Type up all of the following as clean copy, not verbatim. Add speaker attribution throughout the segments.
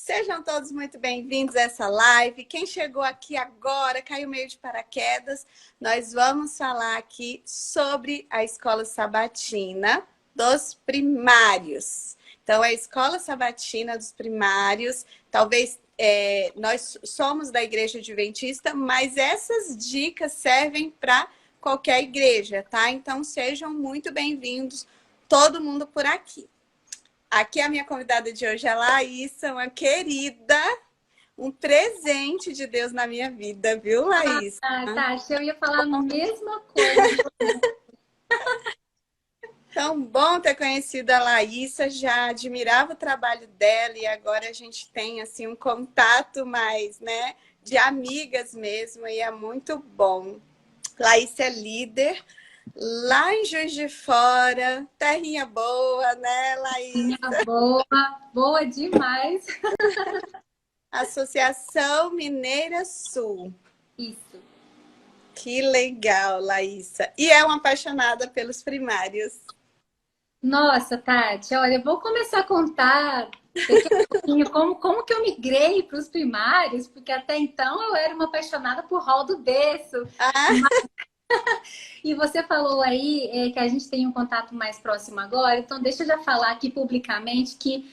Speaker 1: Sejam todos muito bem-vindos a essa live. Quem chegou aqui agora, caiu meio de paraquedas, nós vamos falar aqui sobre a escola sabatina dos primários. Então, é a escola sabatina dos primários. Talvez nós somos da Igreja Adventista, mas essas dicas servem para qualquer igreja, tá? Então, sejam muito bem-vindos, todo mundo por aqui. Aqui a minha convidada de hoje é a Laísa, uma querida, um presente de Deus na minha vida, viu, Laísa?
Speaker 2: Tati, eu ia falar a mesma coisa.
Speaker 1: Tão bom ter conhecido a Laísa, já admirava o trabalho dela e agora a gente tem assim um contato mais, né, de amigas mesmo e é muito bom. Laísa é líder lá em Juiz de Fora, terrinha boa, né, Laísa?
Speaker 2: Boa demais.
Speaker 1: Associação Mineira Sul.
Speaker 2: Isso.
Speaker 1: Que legal, Laísa. E é uma apaixonada pelos primários.
Speaker 2: Nossa, Tati, olha, eu vou começar a contar daqui a pouquinho como que eu migrei para os primários, porque até então eu era uma apaixonada por Hall do Berço.
Speaker 1: Ah,
Speaker 2: E você falou aí que a gente tem um contato mais próximo agora, então deixa eu já falar aqui publicamente que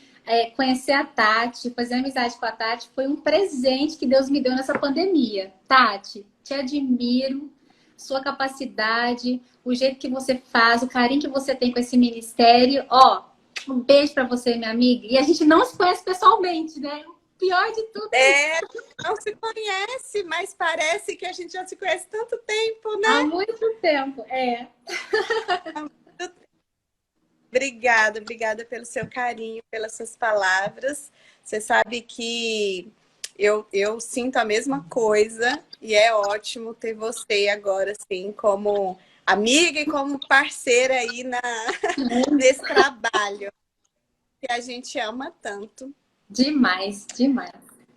Speaker 2: conhecer a Tati, fazer amizade com a Tati foi um presente que Deus me deu nessa pandemia. Tati, te admiro, sua capacidade, o jeito que você faz, o carinho que você tem com esse ministério. Ó, um beijo para você, minha amiga. E a gente não se conhece pessoalmente, né? O pior de tudo é isso.
Speaker 1: não se conhece, mas parece que a gente já se conhece há tanto tempo, né?
Speaker 2: Há muito tempo,
Speaker 1: Obrigada pelo seu carinho, pelas suas palavras. Você sabe que eu sinto a mesma coisa e é ótimo ter você agora, assim, como amiga e como parceira aí nesse trabalho que a gente ama tanto.
Speaker 2: Demais, demais.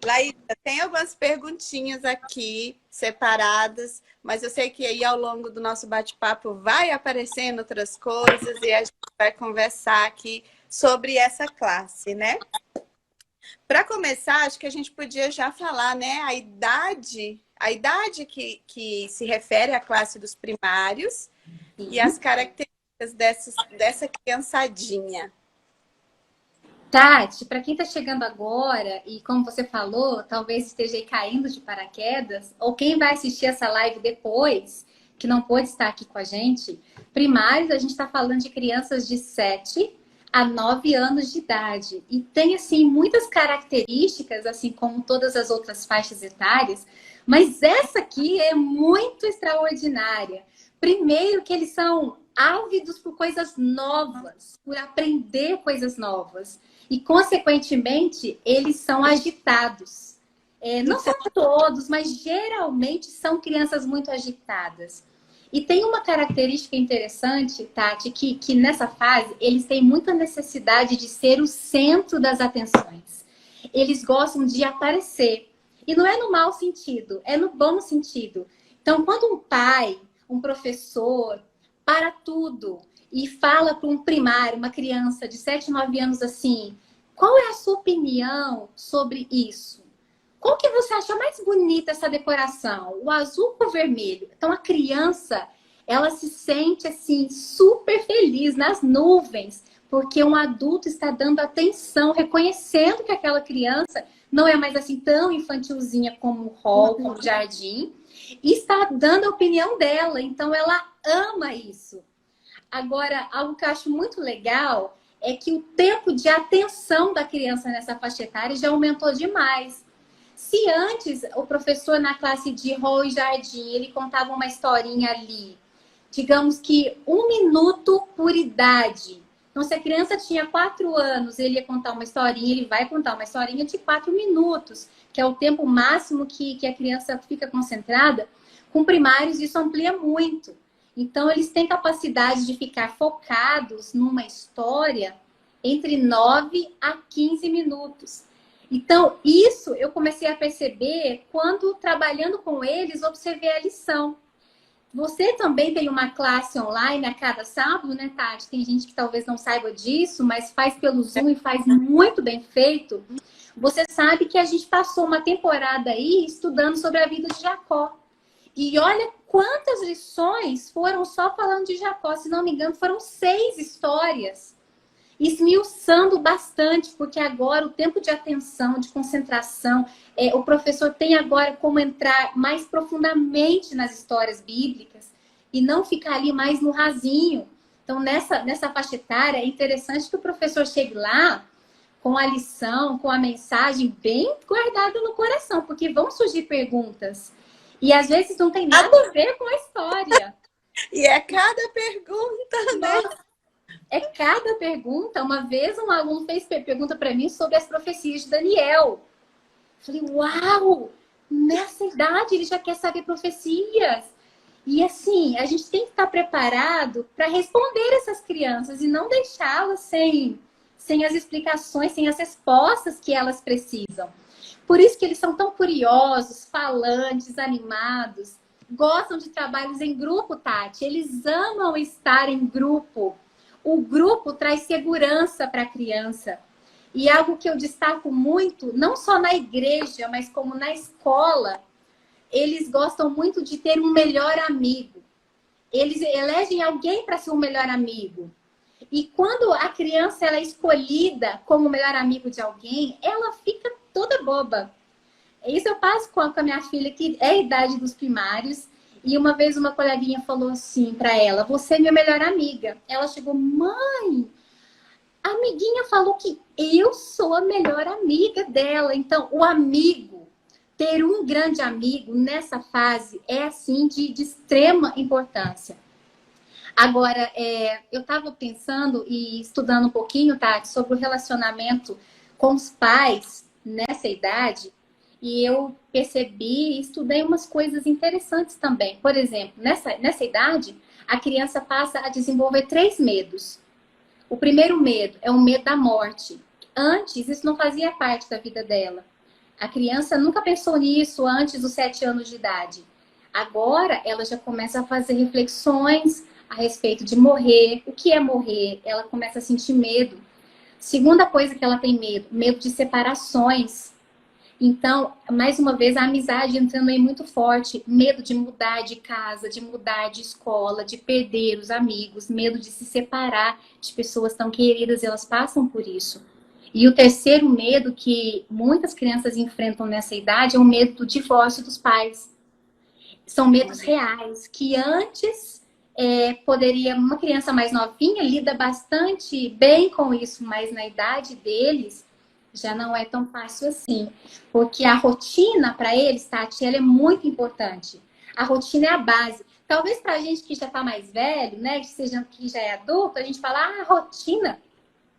Speaker 1: Laísa, tem algumas perguntinhas aqui separadas, mas eu sei que aí ao longo do nosso bate-papo vai aparecendo outras coisas e a gente vai conversar aqui sobre essa classe, né? Para começar, acho que a gente podia já falar, né, a idade que se refere à classe dos primários e as características dessa criançadinha.
Speaker 2: Tati, para quem está chegando agora e como você falou, talvez esteja aí caindo de paraquedas, ou quem vai assistir essa live depois, que não pôde estar aqui com a gente, primários, a gente está falando de crianças de 7 a 9 anos de idade. E tem, assim, muitas características, assim como todas as outras faixas etárias, mas essa aqui é muito extraordinária. Primeiro que eles são ávidos por coisas novas, por aprender coisas novas. E, consequentemente, eles são agitados. Não são todos, mas geralmente são crianças muito agitadas. E tem uma característica interessante, Tati, que nessa fase eles têm muita necessidade de ser o centro das atenções. Eles gostam de aparecer. E não é no mau sentido, é no bom sentido. Então, quando um pai, um professor, para tudo e fala para um primário, uma criança de 7, 9 anos assim, qual é a sua opinião sobre isso? Qual que você acha mais bonita essa decoração? O azul ou o vermelho? Então a criança, ela se sente assim super feliz nas nuvens, porque um adulto está dando atenção, reconhecendo que aquela criança não é mais assim tão infantilzinha como o hall, como o jardim, e está dando a opinião dela. Então ela ama isso. Agora, algo que eu acho muito legal é que o tempo de atenção da criança nessa faixa etária já aumentou demais. Se antes o professor na classe de hall e jardim, ele contava uma historinha ali, digamos que 1 minuto por idade. Então, se a criança tinha 4 anos, ele ia contar uma historinha, ele vai contar uma historinha de 4 minutos, que é o tempo máximo que a criança fica concentrada. Com primários, isso amplia muito. Então, eles têm capacidade de ficar focados numa história entre 9 a 15 minutos. Então, isso eu comecei a perceber quando, trabalhando com eles, observei a lição. Você também tem uma classe online a cada sábado, né, Tati? Tem gente que talvez não saiba disso, mas faz pelo Zoom e faz muito bem feito. Você sabe que a gente passou uma temporada aí estudando sobre a vida de Jacó. E olha quantas lições foram só falando de Jacó. Se não me engano, foram 6 histórias. Esmiuçando bastante, porque agora o tempo de atenção, de concentração, o professor tem agora como entrar mais profundamente nas histórias bíblicas e não ficar ali mais no rasinho. Então, nessa faixa etária, é interessante que o professor chegue lá com a lição, com a mensagem bem guardada no coração, porque vão surgir perguntas. E às vezes não tem nada a ver com a história.
Speaker 1: E é cada pergunta, né?
Speaker 2: Nossa, é cada pergunta. Uma vez um aluno fez pergunta para mim sobre as profecias de Daniel. Falei, uau! Nessa idade ele já quer saber profecias. E assim, a gente tem que estar preparado para responder essas crianças e não deixá-las sem as explicações, sem as respostas que elas precisam. Por isso que eles são tão curiosos, falantes, animados, gostam de trabalhos em grupo, Tati. Eles amam estar em grupo. O grupo traz segurança para a criança. E algo que eu destaco muito, não só na igreja, mas como na escola, eles gostam muito de ter um melhor amigo. Eles elegem alguém para ser um melhor amigo. E quando a criança ela é escolhida como melhor amigo de alguém, ela fica toda boba. Isso eu passo com a minha filha, que é a idade dos primários. E uma vez uma coleguinha falou assim para ela, você é minha melhor amiga. Ela chegou, mãe, a amiguinha falou que eu sou a melhor amiga dela. Então, o amigo, ter um grande amigo nessa fase é assim de extrema importância. Agora, eu estava pensando e estudando um pouquinho, Tati, sobre o relacionamento com os pais nessa idade. E eu percebi e estudei umas coisas interessantes também. Por exemplo, nessa idade, a criança passa a desenvolver 3 medos. O primeiro medo é o medo da morte. Antes, isso não fazia parte da vida dela. A criança nunca pensou nisso antes dos 7 anos de idade. Agora, ela já começa a fazer reflexões a respeito de morrer. O que é morrer? Ela começa a sentir medo. Segunda coisa que ela tem medo, medo de separações. Então, mais uma vez, a amizade entrando aí muito forte. Medo de mudar de casa, de mudar de escola, de perder os amigos. Medo de se separar de pessoas tão queridas. Elas passam por isso. E o terceiro medo que muitas crianças enfrentam nessa idade é o medo do divórcio dos pais. São medos reais, que antes poderia... Uma criança mais novinha lida bastante bem com isso, mas na idade deles já não é tão fácil assim. Porque a rotina para eles, Tati, ela é muito importante. A rotina é a base. Talvez para a gente que já está mais velho, né, que já é adulto, a gente fala, rotina.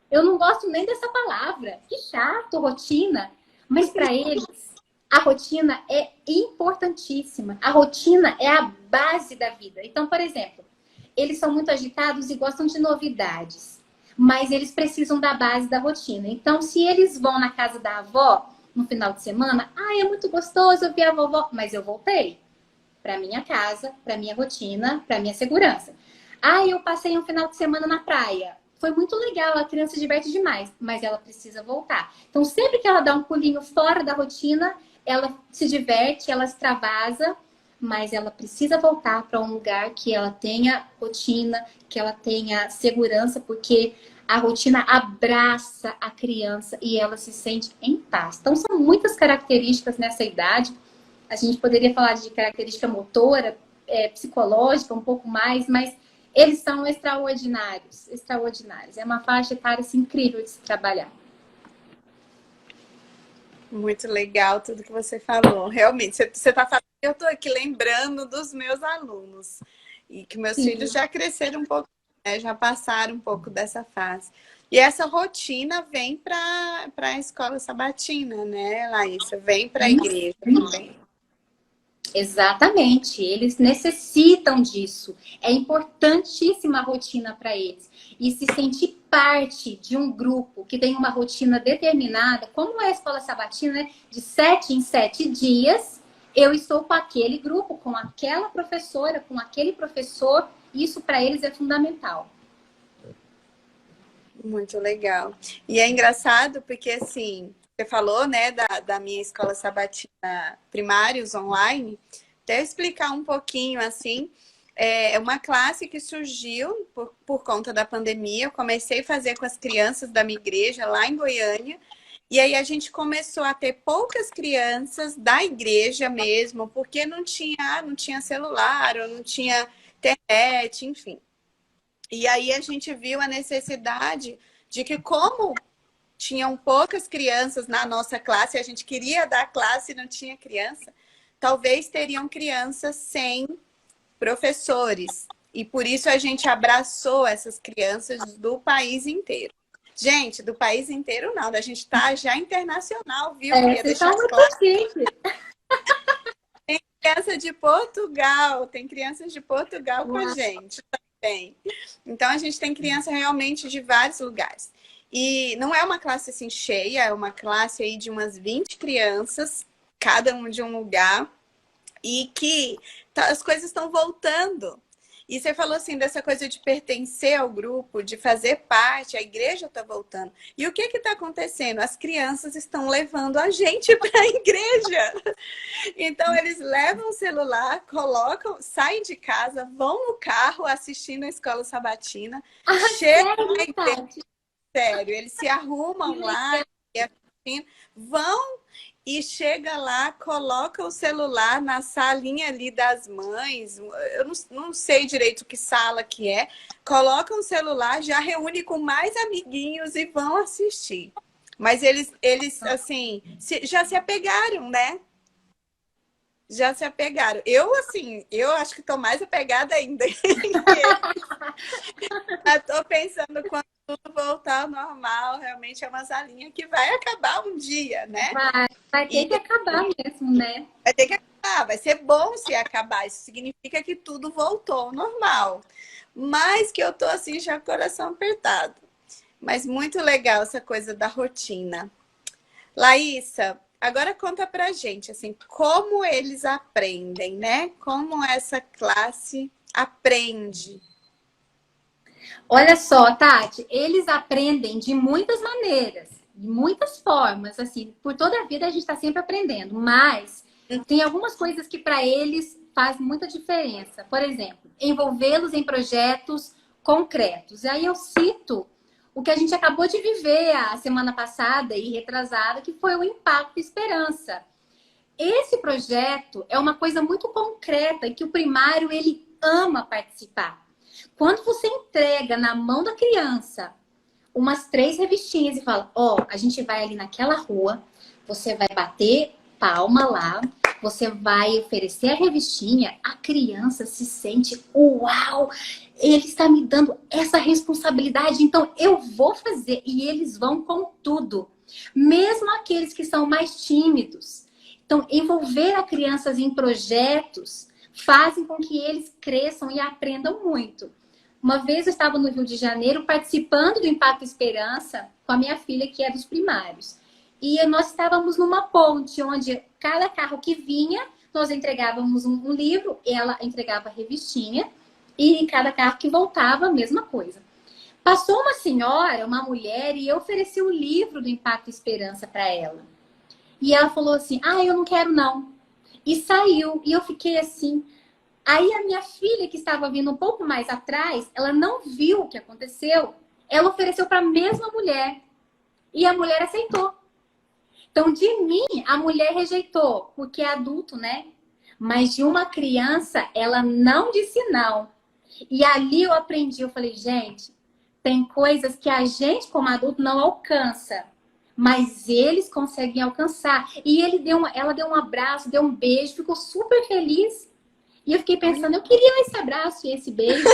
Speaker 2: Eu não gosto nem dessa palavra. Que chato, rotina. Mas para eles, a rotina é importantíssima. A rotina é a base da vida. Então, por exemplo, eles são muito agitados e gostam de novidades. Mas eles precisam da base da rotina. Então, se eles vão na casa da avó no final de semana, é muito gostoso eu ver a vovó, mas eu voltei para minha casa, para minha rotina, para minha segurança. Eu passei um final de semana na praia. Foi muito legal, a criança se diverte demais, mas ela precisa voltar. Então, sempre que ela dá um pulinho fora da rotina, ela se diverte, ela extravasa, mas ela precisa voltar para um lugar que ela tenha rotina, que ela tenha segurança, porque a rotina abraça a criança e ela se sente em paz. Então, são muitas características nessa idade. A gente poderia falar de característica motora, psicológica, um pouco mais, mas eles são extraordinários, extraordinários. É uma faixa etária assim, incrível de se trabalhar.
Speaker 1: Muito legal tudo que você falou. Realmente, você está falando, eu estou aqui lembrando dos meus alunos. E que meus filhos já cresceram um pouco, né? Já passaram um pouco dessa fase. E essa rotina vem para a escola sabatina, né, Laísa? Vem para a igreja também.
Speaker 2: Exatamente, eles necessitam disso. É importantíssima a rotina para eles. E se sentir parte de um grupo que tem uma rotina determinada, como é a escola sabatina, né? De 7 em 7 dias, Eu estou com aquele grupo, com aquela professora, com aquele professor. Isso para eles é fundamental.
Speaker 1: Muito legal. E é engraçado porque, assim, você falou, né, da minha escola sabatina primários online. Até explicar um pouquinho, assim, é uma classe que surgiu por conta da pandemia. Eu comecei a fazer com as crianças da minha igreja lá em Goiânia. E aí a gente começou a ter poucas crianças da igreja mesmo, porque não tinha celular, ou não tinha internet, enfim. E aí a gente viu a necessidade de que, como tinham poucas crianças na nossa classe, a gente queria dar classe e não tinha criança, talvez teriam crianças sem professores. E por isso a gente abraçou essas crianças do país inteiro. Gente, do país inteiro não, a gente está já internacional, viu? Queria
Speaker 2: Vocês
Speaker 1: deixar
Speaker 2: são muito
Speaker 1: claro.
Speaker 2: simples.
Speaker 1: Criança de Portugal, tem crianças de Portugal com a
Speaker 2: Uau.
Speaker 1: gente também. Então a gente tem criança realmente de vários lugares. E não é uma classe assim cheia, é uma classe aí de umas 20 crianças, cada um de um lugar, e que as coisas estão voltando. E você falou assim dessa coisa de pertencer ao grupo, de fazer parte, a igreja está voltando. E o que está acontecendo? As crianças estão levando a gente para a igreja. Então eles levam o celular, colocam, saem de casa, vão no carro assistindo a escola sabatina, chegam
Speaker 2: Sério,
Speaker 1: na igreja,
Speaker 2: Tati?
Speaker 1: sério, eles se arrumam lá, vão e chega lá, coloca o celular na salinha ali das mães, eu não sei direito que sala que é, colocam o celular, já reúne com mais amiguinhos e vão assistir. Mas eles assim, já se apegaram, né? Já se apegaram. Eu, assim, eu acho que estou mais apegada ainda. Estou pensando quando tudo voltar ao normal, realmente é uma salinha que vai acabar um dia, né?
Speaker 2: Vai ter
Speaker 1: E
Speaker 2: que acabar mesmo, né?
Speaker 1: vai ter que acabar, vai ser bom se acabar. Isso significa que tudo voltou ao normal. Mas que eu tô assim já com o coração apertado. Mas muito legal essa coisa da rotina. Laísa, agora conta pra gente, assim, como eles aprendem, né? Como essa classe aprende.
Speaker 2: Olha só, Tati, eles aprendem de muitas maneiras, de muitas formas, assim, por toda a vida a gente está sempre aprendendo, mas tem algumas coisas que para eles faz muita diferença. Por exemplo, envolvê-los em projetos concretos. E aí eu cito o que a gente acabou de viver a semana passada e retrasada, que foi o Impacto Esperança. Esse projeto é uma coisa muito concreta e que o primário ele ama participar. Quando você entrega na mão da criança umas 3 revistinhas e fala, a gente vai ali naquela rua, você vai bater palma lá, você vai oferecer a revistinha, a criança se sente, uau, ele está me dando essa responsabilidade, então eu vou fazer. E eles vão com tudo. Mesmo aqueles que são mais tímidos. Então, envolver as crianças em projetos fazem com que eles cresçam e aprendam muito. Uma vez eu estava no Rio de Janeiro participando do Impacto Esperança com a minha filha, que é dos primários. E nós estávamos numa ponte onde cada carro que vinha, nós entregávamos um livro, ela entregava a revistinha, e em cada carro que voltava, a mesma coisa. Passou uma senhora, uma mulher, e eu ofereci o livro do Impacto Esperança para ela. E ela falou assim, eu não quero não. E saiu, e eu fiquei assim. Aí a minha filha, que estava vindo um pouco mais atrás, ela não viu o que aconteceu. Ela ofereceu para a mesma mulher. E a mulher aceitou. Então, de mim, a mulher rejeitou, porque é adulto, né? Mas de uma criança, ela não disse não. E ali eu aprendi, eu falei, gente, tem coisas que a gente, como adulto, não alcança. Mas eles conseguem alcançar. E ela deu um abraço, deu um beijo, ficou super feliz. E eu fiquei pensando, eu queria esse abraço e esse beijo.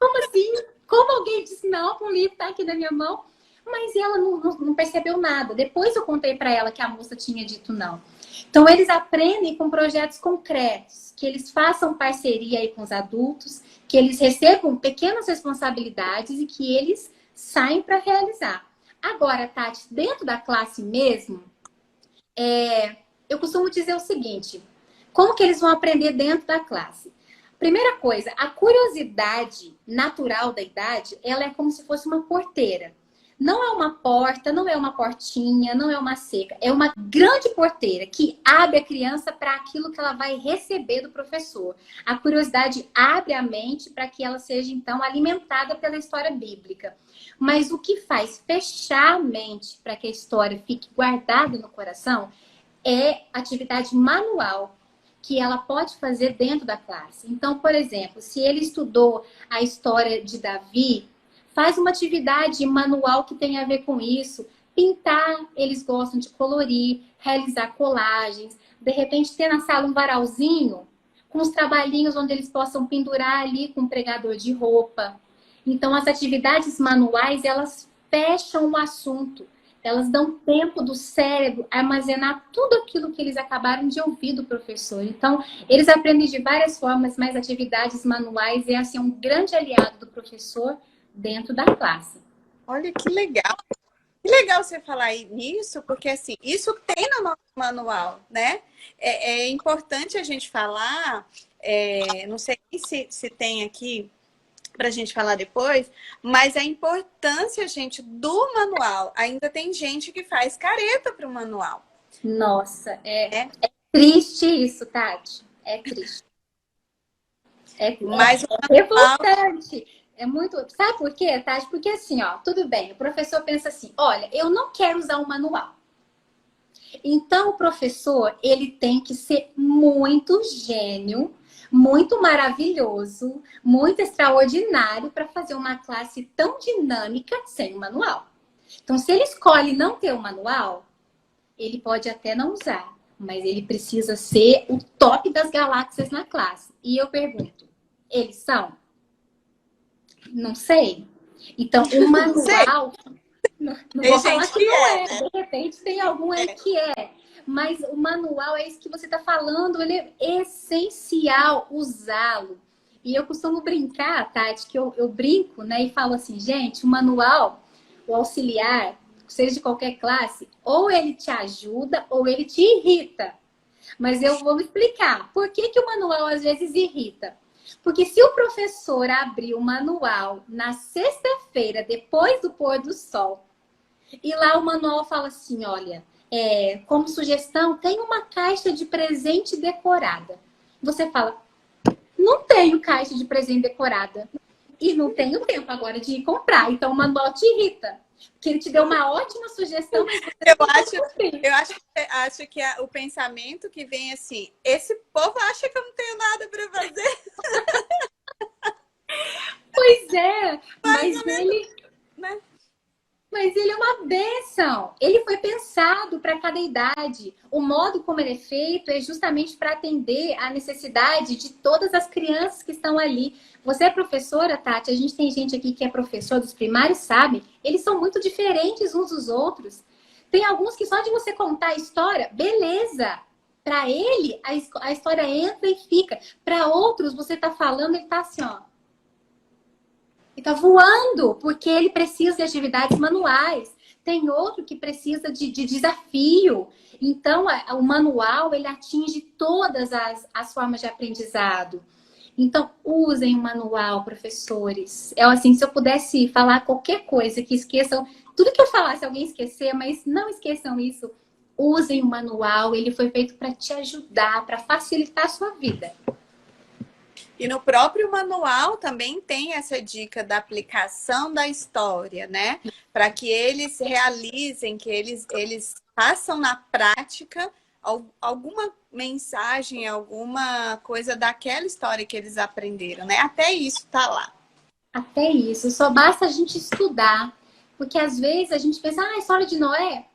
Speaker 2: Como assim? Como alguém disse não para um livro que tá aqui na minha mão? Mas ela não percebeu nada. Depois eu contei para ela que a moça tinha dito não. Então, eles aprendem com projetos concretos, que eles façam parceria aí com os adultos, que eles recebam pequenas responsabilidades e que eles saem para realizar. Agora, Tati, dentro da classe mesmo, eu costumo dizer o seguinte, como que eles vão aprender dentro da classe? Primeira coisa, a curiosidade natural da idade, ela é como se fosse uma porteira. Não é uma porta, não é uma portinha, não é uma cerca. É uma grande porteira que abre a criança para aquilo que ela vai receber do professor. A curiosidade abre a mente para que ela seja, então, alimentada pela história bíblica. Mas o que faz fechar a mente para que a história fique guardada no coração é atividade manual que ela pode fazer dentro da classe. Então, por exemplo, se ele estudou a história de Davi, faz uma atividade manual que tem a ver com isso. Pintar, eles gostam de colorir, realizar colagens. De repente, ter na sala um varalzinho com os trabalhinhos onde eles possam pendurar ali com um pregador de roupa. Então, as atividades manuais, elas fecham o assunto. Elas dão tempo do cérebro armazenar tudo aquilo que eles acabaram de ouvir do professor. Então, eles aprendem de várias formas, mas atividades manuais é assim, um grande aliado do professor dentro da classe.
Speaker 1: Olha que legal. Que legal você falar nisso, porque assim, isso tem no nosso manual, né? É importante a gente falar, não sei se tem aqui para a gente falar depois, mas a importância, gente, do manual. Ainda tem gente que faz careta para o manual.
Speaker 2: Nossa, é triste isso, Tati. É triste.
Speaker 1: Mas
Speaker 2: É revoltante. É muito. Sabe por quê, Tati? Porque assim, ó, tudo bem, o professor pensa assim: olha, eu não quero usar um manual. Então, o professor, ele tem que ser muito gênio, muito maravilhoso, muito extraordinário para fazer uma classe tão dinâmica sem o manual. Então, se ele escolhe não ter o manual, ele pode até não usar, mas ele precisa ser o top das galáxias na classe. E eu pergunto, eles são? Não sei. Então, o manual... Não vou falar que não é. De repente tem algum aí que é. Mas o manual é isso que você está falando. Ele é essencial usá-lo. E eu costumo brincar, Tati, que eu brinco, né? E falo assim, gente, o manual, o auxiliar, seja de qualquer classe, ou ele te ajuda ou ele te irrita. Mas eu vou explicar. Por que o manual às vezes irrita? Porque se o professor abrir o manual na sexta-feira, depois do pôr do sol, e lá o manual fala assim, olha, como sugestão, tem uma caixa de presente decorada. Você fala, não tenho caixa de presente decorada. E não tenho tempo agora de ir comprar. Então o manual te irrita. Porque ele te deu uma ótima sugestão, mas você
Speaker 1: acho que o pensamento que vem assim, esse povo acha que eu não tenho nada para fazer.
Speaker 2: Pois é, mas ele...
Speaker 1: Né?
Speaker 2: Mas ele é uma bênção. Ele foi pensado para cada idade. O modo como ele é feito é justamente para atender à necessidade de todas as crianças que estão ali. Você é professora, Tati? A gente tem gente aqui que é professor dos primários, sabe? Eles são muito diferentes uns dos outros. Tem alguns que só de você contar a história, beleza. Para ele, a história entra e fica. Para outros, você está falando, ele está assim, ó. Ele está voando, porque ele precisa de atividades manuais. Tem outro que precisa de desafio. Então, o manual, ele atinge todas as formas de aprendizado. Então, usem o manual, professores. Assim, se eu pudesse falar qualquer coisa que esqueçam, tudo que eu falasse alguém esquecer, mas não esqueçam isso. Usem o manual, ele foi feito para te ajudar, para facilitar a sua vida.
Speaker 1: E no próprio manual também tem essa dica da aplicação da história, né? Para que eles realizem, que eles façam na prática alguma mensagem, alguma coisa daquela história que eles aprenderam, né? Até isso tá lá.
Speaker 2: Até isso. Só basta a gente estudar. Porque às vezes a gente pensa, a história de Noé,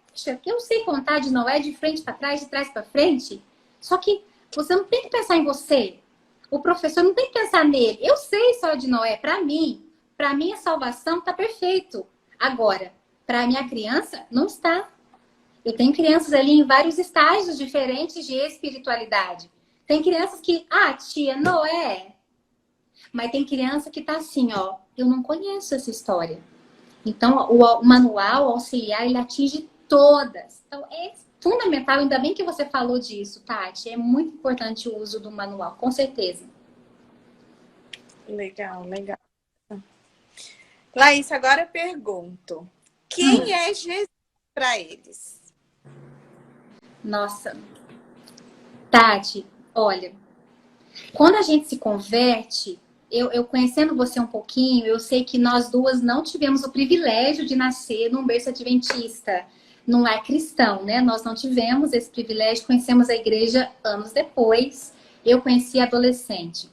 Speaker 2: eu sei contar de Noé de frente para trás, de trás para frente. Só que você não tem que pensar em você. O professor não tem que pensar nele. Eu sei a história de Noé. Para mim a salvação está perfeito. Agora, para a minha criança, não está. Eu tenho crianças ali em vários estágios diferentes de espiritualidade. Tem crianças que, tia, Noé. Mas tem criança que tá assim, ó, eu não conheço essa história. Então, o manual, o auxiliar, ele atinge todas. Então, fundamental, ainda bem que você falou disso, Tati. É muito importante o uso do manual, com certeza.
Speaker 1: Legal, legal. Laís, agora eu pergunto: quem é Jesus para eles?
Speaker 2: Nossa, Tati, olha, quando a gente se converte, eu conhecendo você um pouquinho, eu sei que nós duas não tivemos o privilégio de nascer num berço adventista, não é cristão, né? Nós não tivemos esse privilégio, conhecemos a igreja anos depois, eu conheci adolescente.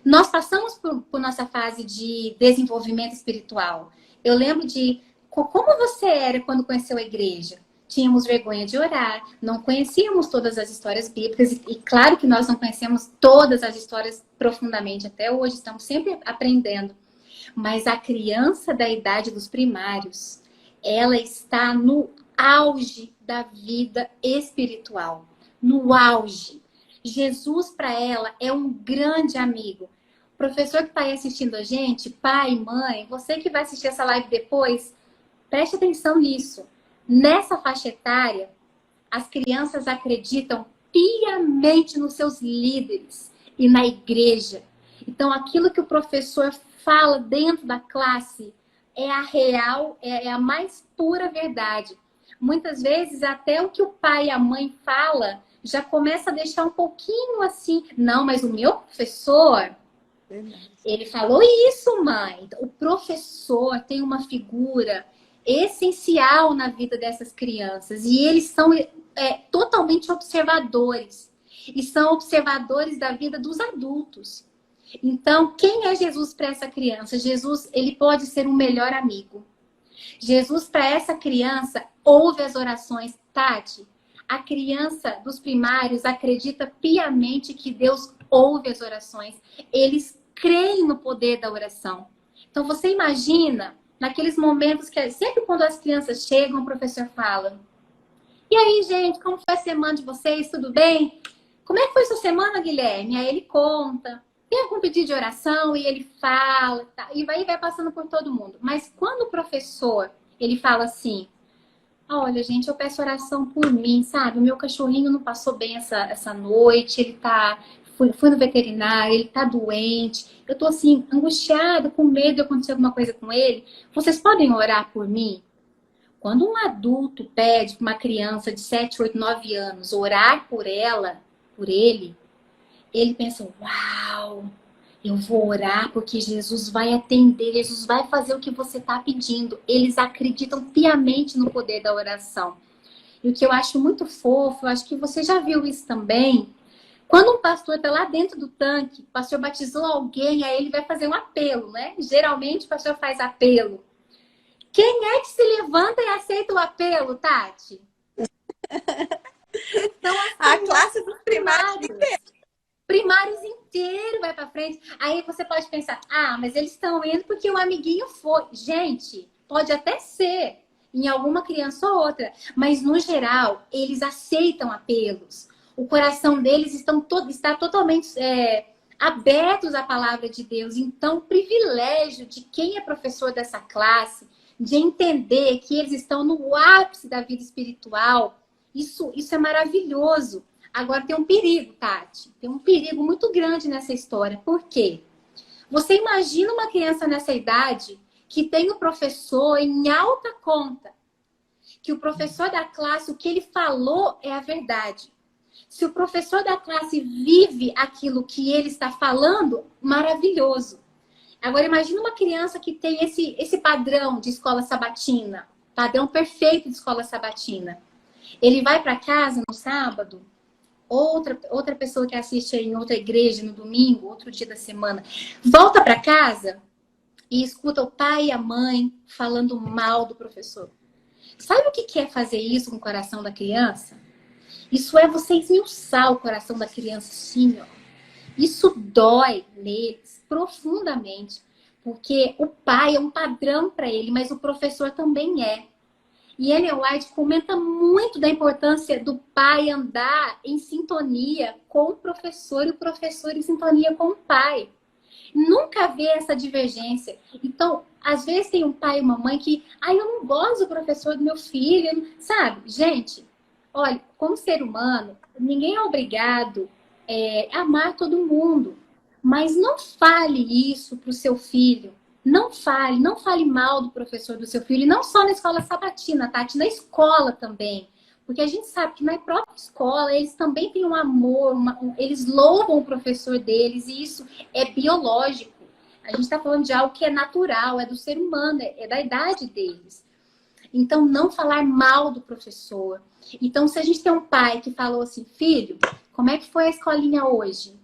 Speaker 2: Nós passamos por nossa fase de desenvolvimento espiritual. Eu lembro de como você era quando conheceu a igreja. Tínhamos vergonha de orar, não conhecíamos todas as histórias bíblicas, e claro que nós não conhecemos todas as histórias profundamente até hoje, estamos sempre aprendendo. Mas a criança da idade dos primários, ela está no auge da vida espiritual, no auge. Jesus para ela é um grande amigo. O professor que está aí assistindo a gente, pai, mãe, você que vai assistir essa live depois, preste atenção nisso. Nessa faixa etária, as crianças acreditam piamente nos seus líderes e na igreja. Então, aquilo que o professor fala dentro da classe é a real, é a mais pura verdade. Muitas vezes, até o que o pai e a mãe fala já começa a deixar um pouquinho assim. Não, mas o meu professor, ele falou isso, mãe. O professor tem uma figura essencial na vida dessas crianças. E eles são totalmente observadores. E são observadores da vida dos adultos. Então, quem é Jesus para essa criança? Jesus, ele pode ser um melhor amigo. Jesus, para essa criança, ouve as orações. Tati, a criança dos primários acredita piamente que Deus ouve as orações. Eles creem no poder da oração. Então, você imagina, naqueles momentos que sempre quando as crianças chegam, o professor fala: e aí, gente, como foi a semana de vocês? Tudo bem? Como é que foi sua semana, Guilherme? Aí ele conta. Tem algum pedido de oração? E ele fala. Tá? E vai passando por todo mundo. Mas quando o professor, ele fala assim: olha, gente, eu peço oração por mim, sabe? O meu cachorrinho não passou bem essa noite. Ele tá... Fui no veterinário, ele tá doente. Eu tô, assim, angustiada, com medo de acontecer alguma coisa com ele. Vocês podem orar por mim? Quando um adulto pede para uma criança de 7, 8, 9 anos orar por ela, por ele pensa: uau, eu vou orar porque Jesus vai atender, Jesus vai fazer o que você está pedindo. Eles acreditam piamente no poder da oração. E o que eu acho muito fofo, eu acho que você já viu isso também, quando um pastor está lá dentro do tanque, o pastor batizou alguém, aí ele vai fazer um apelo, né? Geralmente o pastor faz apelo. Quem é que se levanta e aceita o apelo, Tati?
Speaker 1: Então, assim, a classe dos primários
Speaker 2: primários inteiro vai para frente. Aí você pode pensar: ah, mas eles estão indo porque o amiguinho foi. Gente, pode até ser em alguma criança ou outra, mas no geral eles aceitam apelos. O coração deles está totalmente abertos à palavra de Deus. Então, o privilégio de quem é professor dessa classe, de entender que eles estão no ápice da vida espiritual, isso é maravilhoso. Agora tem um perigo, Tati. Tem um perigo muito grande nessa história. Por quê? Você imagina uma criança nessa idade que tem o professor em alta conta, que o professor da classe, o que ele falou é a verdade. Se o professor da classe vive aquilo que ele está falando, maravilhoso. Agora imagina uma criança que tem esse padrão de escola sabatina, padrão perfeito de escola sabatina. Ele vai para casa no sábado, outra pessoa que assiste em outra igreja no domingo, outro dia da semana, volta para casa e escuta o pai e a mãe falando mal do professor. Sabe o que é fazer isso com o coração da criança? Isso é você esmiuçar o coração da criança assim, ó. Isso dói neles profundamente, porque o pai é um padrão para ele, mas o professor também é. E Ellen White comenta muito da importância do pai andar em sintonia com o professor e o professor em sintonia com o pai. Nunca vê essa divergência. Então, às vezes tem um pai e uma mãe que: eu não gosto do professor do meu filho, sabe? Gente, Olha, como ser humano, ninguém é obrigado a amar todo mundo. Mas não fale isso para o seu filho. Não fale mal do professor do seu filho. E não só na escola sabatina, Tati, na escola também. Porque a gente sabe que na própria escola eles também têm um amor, eles louvam o professor deles, e isso é biológico. A gente está falando de algo que é natural, é do ser humano, é da idade deles. Então, não falar mal do professor. Então, se a gente tem um pai que falou assim, filho, como é que foi a escolinha hoje?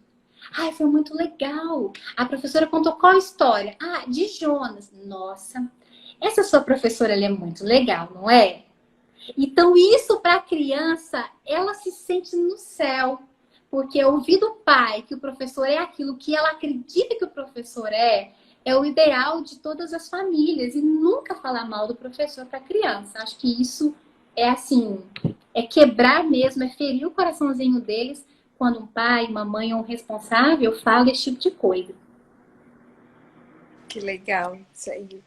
Speaker 2: Ai, foi muito legal. A professora contou qual história? Ah, de Jonas. Nossa, essa sua professora, ela é muito legal, não é? Então, isso para a criança, ela se sente no céu. Porque ouvir do pai que o professor é aquilo que ela acredita que o professor é o ideal de todas as famílias. E nunca falar mal do professor para a criança. Acho que isso é assim, é quebrar mesmo, é ferir o coraçãozinho deles quando um pai, uma mãe ou um responsável fala esse tipo de coisa.
Speaker 1: Que legal isso aí.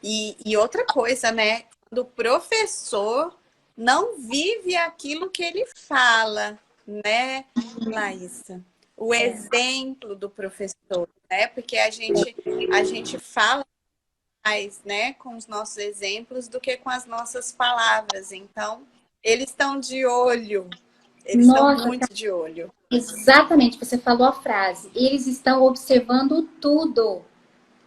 Speaker 1: E outra coisa, né? Do professor não vive aquilo que ele fala, né, Laísa? O exemplo do professor, né? Porque a gente fala mais, né, com os nossos exemplos do que com as nossas palavras. Então, eles estão de olho. Eles estão
Speaker 2: Nossa,
Speaker 1: muito de olho.
Speaker 2: exatamente, você falou a frase. Eles estão observando tudo,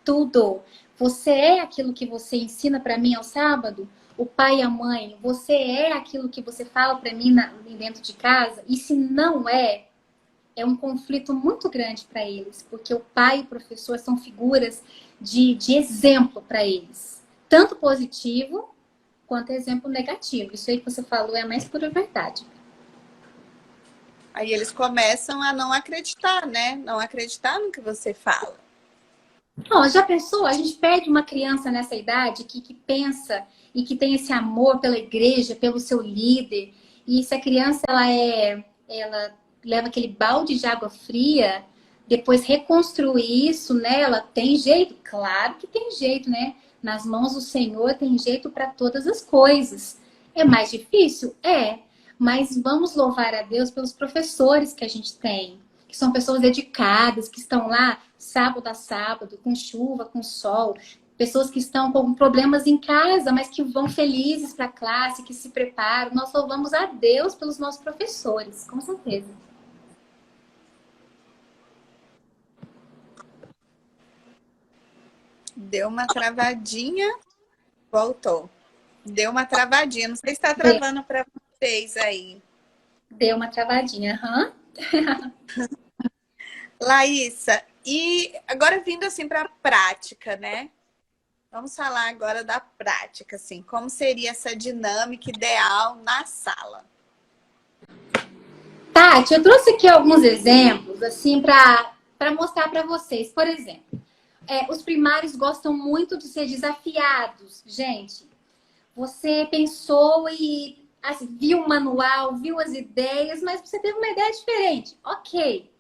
Speaker 2: tudo. Você é aquilo que você ensina para mim ao sábado? O pai e a mãe, você é aquilo que você fala para mim dentro de casa? E se não é um conflito muito grande para eles, porque o pai e o professor são figuras de exemplo para eles, tanto positivo quanto exemplo negativo. Isso aí que você falou é a mais pura verdade.
Speaker 1: Aí eles começam a não acreditar, né? Não acreditar no que você fala.
Speaker 2: Não, já pensou? A gente perde uma criança nessa idade que pensa e que tem esse amor pela igreja, pelo seu líder. E se a criança ela leva aquele balde de água fria, depois reconstruir isso nela, tem jeito? Claro que tem jeito, né? Nas mãos do Senhor tem jeito para todas as coisas. É mais difícil? É. Mas vamos louvar a Deus pelos professores que a gente tem, que são pessoas dedicadas, que estão lá sábado a sábado, com chuva, com sol, pessoas que estão com problemas em casa, mas que vão felizes para a classe, que se preparam. Nós louvamos a Deus pelos nossos professores, com certeza.
Speaker 1: Deu uma travadinha, voltou. Deu uma travadinha. Não sei se está
Speaker 2: Deu,
Speaker 1: travando para vocês aí.
Speaker 2: deu uma travadinha,
Speaker 1: Laísa, e agora vindo assim para a prática, né? Vamos falar agora da prática, assim, como seria essa dinâmica ideal na sala?
Speaker 2: Tati, eu trouxe aqui alguns exemplos, assim, para mostrar para vocês. Por exemplo, os primários gostam muito de ser desafiados. Gente, você pensou e assim, viu o manual, viu as ideias, mas você teve uma ideia diferente. Ok.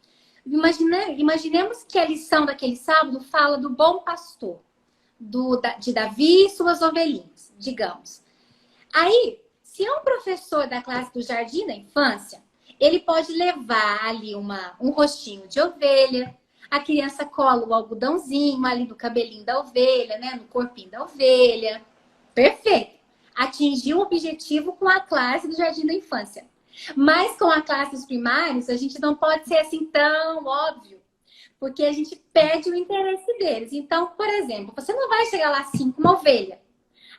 Speaker 2: Imaginemos que a lição daquele sábado fala do bom pastor, de Davi e suas ovelhinhas, digamos. Aí, se é um professor da classe do jardim da infância, ele pode levar ali um rostinho de ovelha, a criança cola o algodãozinho ali no cabelinho da ovelha, né, no corpinho da ovelha. Perfeito. Atingiu o objetivo com a classe do jardim da infância. Mas com a classe dos primários, a gente não pode ser assim tão óbvio, porque a gente perde o interesse deles. Então, por exemplo, você não vai chegar lá assim com uma ovelha.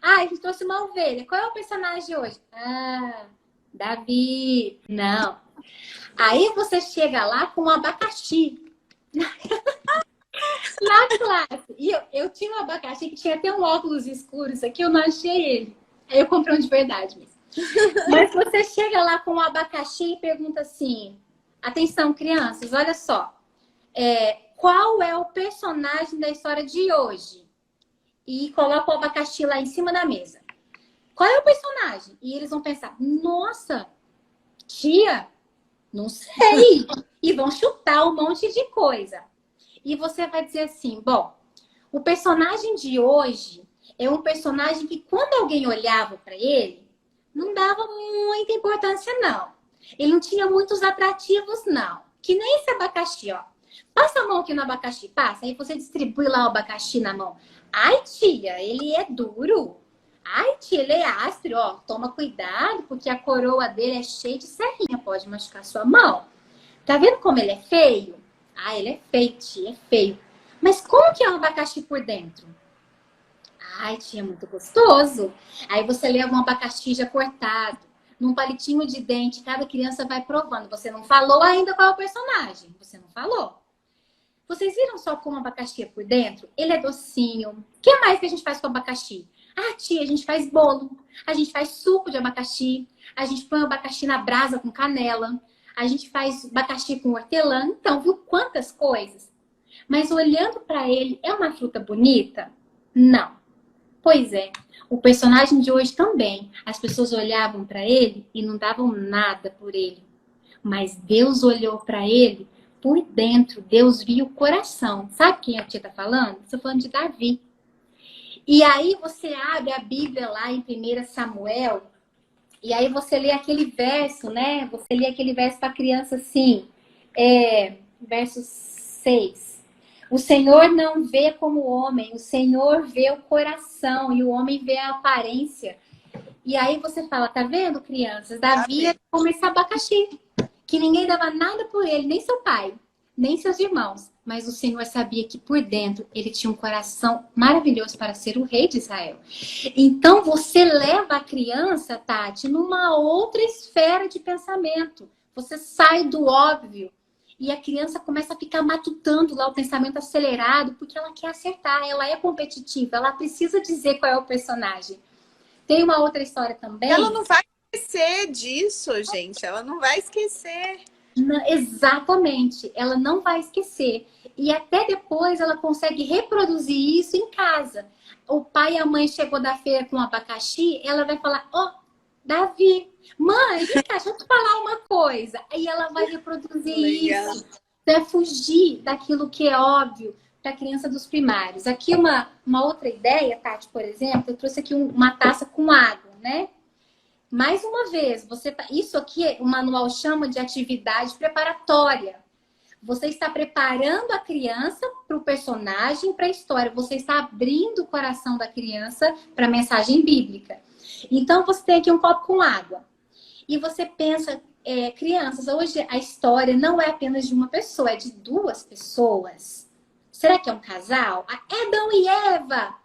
Speaker 2: Ah, a gente trouxe uma ovelha. Qual é o personagem de hoje? Ah, Davi. Não. Aí você chega lá com um abacaxi. Na classe. E eu tinha um abacaxi que tinha até um óculos escuros aqui, eu não achei ele. Aí eu comprei um de verdade mesmo. Mas você chega lá com um abacaxi e pergunta assim: atenção, crianças, olha só. Qual é o personagem da história de hoje? E coloca o abacaxi lá em cima da mesa. Qual é o personagem? E eles vão pensar: nossa, tia, não sei. E vão chutar um monte de coisa. E você vai dizer assim: bom, o personagem de hoje é um personagem que quando alguém olhava para ele, não dava muita importância, não. Ele não tinha muitos atrativos, não. Que nem esse abacaxi, ó. Passa a mão aqui no abacaxi, passa. Aí você distribui lá o abacaxi na mão. Ai, tia, ele é duro. Ai, tia, ele é áspero, ó. Toma cuidado, porque a coroa dele é cheia de serrinha. Pode machucar sua mão. Tá vendo como ele é feio? Ah, ele é feio, tia, é feio. Mas como que é um abacaxi por dentro? Ai, tia, é muito gostoso. Aí você leva um abacaxi já cortado, num palitinho de dente, cada criança vai provando. Você não falou ainda qual é o personagem. Você não falou. Vocês viram só como o abacaxi é por dentro? Ele é docinho. O que mais que a gente faz com o abacaxi? Ah, tia, a gente faz bolo. A gente faz suco de abacaxi. A gente põe o abacaxi na brasa com canela. A gente faz abacaxi com hortelã. Então, viu quantas coisas? Mas olhando para ele, é uma fruta bonita? Não. Pois é, o personagem de hoje também. As pessoas olhavam para ele e não davam nada por ele. Mas Deus olhou para ele por dentro. Deus viu o coração. Sabe quem a tia está falando? Estou falando de Davi. E aí você abre a Bíblia lá em 1 Samuel e aí você lê aquele verso, né? Você lê aquele verso para a criança assim, verso 6. O Senhor não vê como o homem, o Senhor vê o coração e o homem vê a aparência. E aí você fala, tá vendo, crianças? Davi era como esse abacaxi, que ninguém dava nada por ele, nem seu pai, nem seus irmãos. Mas o Senhor sabia que por dentro ele tinha um coração maravilhoso para ser o rei de Israel. Então você leva a criança, Tati, numa outra esfera de pensamento. Você sai do óbvio. E a criança começa a ficar matutando lá o pensamento acelerado, porque ela quer acertar, ela é competitiva, ela precisa dizer qual é o personagem. Tem uma outra história também.
Speaker 1: Ela não vai esquecer disso, gente. Ela não vai esquecer.
Speaker 2: Não, exatamente, ela não vai esquecer. E até depois ela consegue reproduzir isso em casa. O pai e a mãe chegou da feira com abacaxi, ela vai falar, ó, Davi, mãe, vem cá, deixa eu te falar uma coisa. Aí ela vai reproduzir
Speaker 1: Legal.
Speaker 2: isso, para fugir daquilo que é óbvio para a criança dos primários. Aqui uma outra ideia, Tati, por exemplo, eu trouxe aqui uma taça com água, né? Mais uma vez, isso aqui o manual chama de atividade preparatória. Você está preparando a criança para o personagem, para a história. Você está abrindo o coração da criança para a mensagem bíblica. Então, você tem aqui um copo com água. E você pensa, crianças, hoje a história não é apenas de uma pessoa, é de duas pessoas. Será que é um casal? Adão e Eva.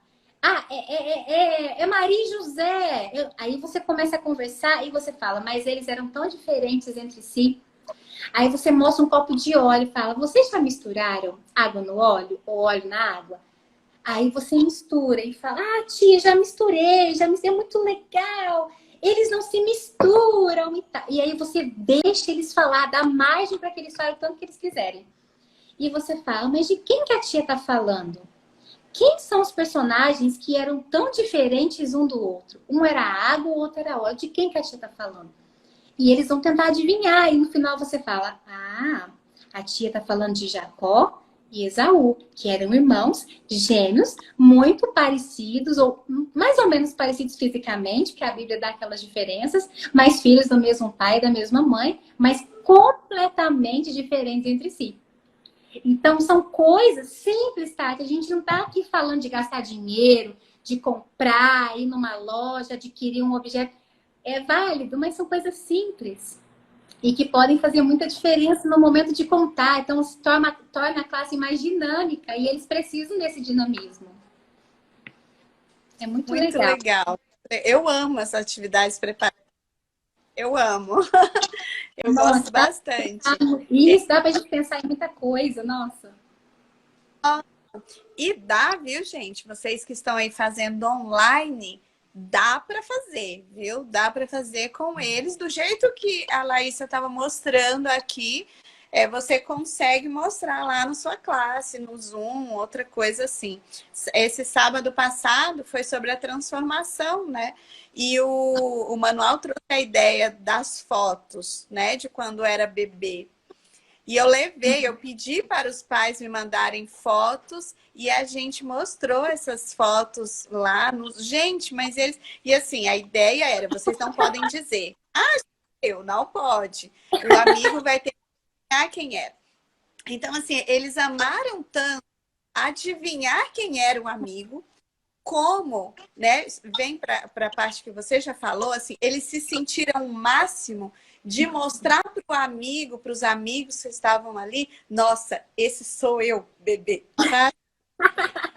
Speaker 2: É Maria e José. Aí você começa a conversar e você fala, mas eles eram tão diferentes entre si. Aí você mostra um copo de óleo e fala, vocês já misturaram água no óleo ou óleo na água? Aí você mistura e fala, tia, já misturei, é muito legal. Eles não se misturam e tal. E aí você deixa eles falar, dá margem para que eles falem o tanto que eles quiserem. E você fala, mas de quem que a tia tá falando? Quem são os personagens que eram tão diferentes um do outro? Um era água, o outro era óleo. De quem que a tia tá falando? E eles vão tentar adivinhar. E no final você fala, a tia tá falando de Jacó e Esaú, que eram irmãos gêmeos, muito parecidos, ou mais ou menos parecidos fisicamente, que a Bíblia dá aquelas diferenças, mas filhos do mesmo pai e da mesma mãe, mas completamente diferentes entre si. Então, são coisas simples, Tati. A gente não está aqui falando de gastar dinheiro, de comprar, ir numa loja, adquirir um objeto. É válido, mas são coisas simples. E que podem fazer muita diferença no momento de contar. Então, se torna a classe mais dinâmica e eles precisam desse dinamismo. É muito legal.
Speaker 1: Eu amo as atividades preparatórias. Eu amo. Eu gosto bastante.
Speaker 2: Isso, dá pra gente pensar em muita coisa, nossa.
Speaker 1: E dá, viu, gente? Vocês que estão aí fazendo online, dá para fazer, viu? Dá para fazer com eles do jeito que a Laísa estava mostrando aqui. Você consegue mostrar lá na sua classe, no Zoom, outra coisa assim. Esse sábado passado foi sobre a transformação, né? E o manual trouxe a ideia das fotos, né? De quando era bebê. E eu levei, eu pedi para os pais me mandarem fotos e a gente mostrou essas fotos lá. Gente, mas eles... E assim, a ideia era, vocês não podem dizer, eu, não pode. O amigo vai ter que adivinhar quem era. Então, assim, eles amaram tanto adivinhar quem era o amigo, como, né, vem para a parte que você já falou, assim, eles se sentiram o máximo de mostrar para o amigo, para os amigos que estavam ali, nossa, esse sou eu, bebê, sabe?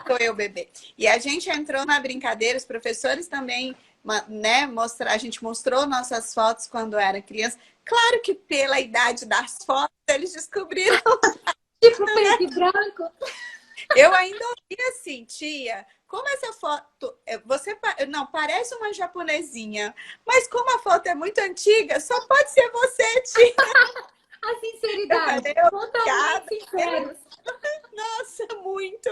Speaker 1: Sou eu, bebê. E a gente entrou na brincadeira, os professores também, né, a gente mostrou nossas fotos quando era criança. Claro que pela idade das fotos, eles descobriram.
Speaker 2: Tipo preto e branco.
Speaker 1: Eu ainda ouvi assim, tia, como essa foto, você não parece uma japonesinha, mas como a foto é muito antiga, só pode ser você, tia.
Speaker 2: A
Speaker 1: Eu
Speaker 2: sinceridade.
Speaker 1: falei,
Speaker 2: Totalmente
Speaker 1: obrigada.
Speaker 2: sinceros.
Speaker 1: Nossa, muito.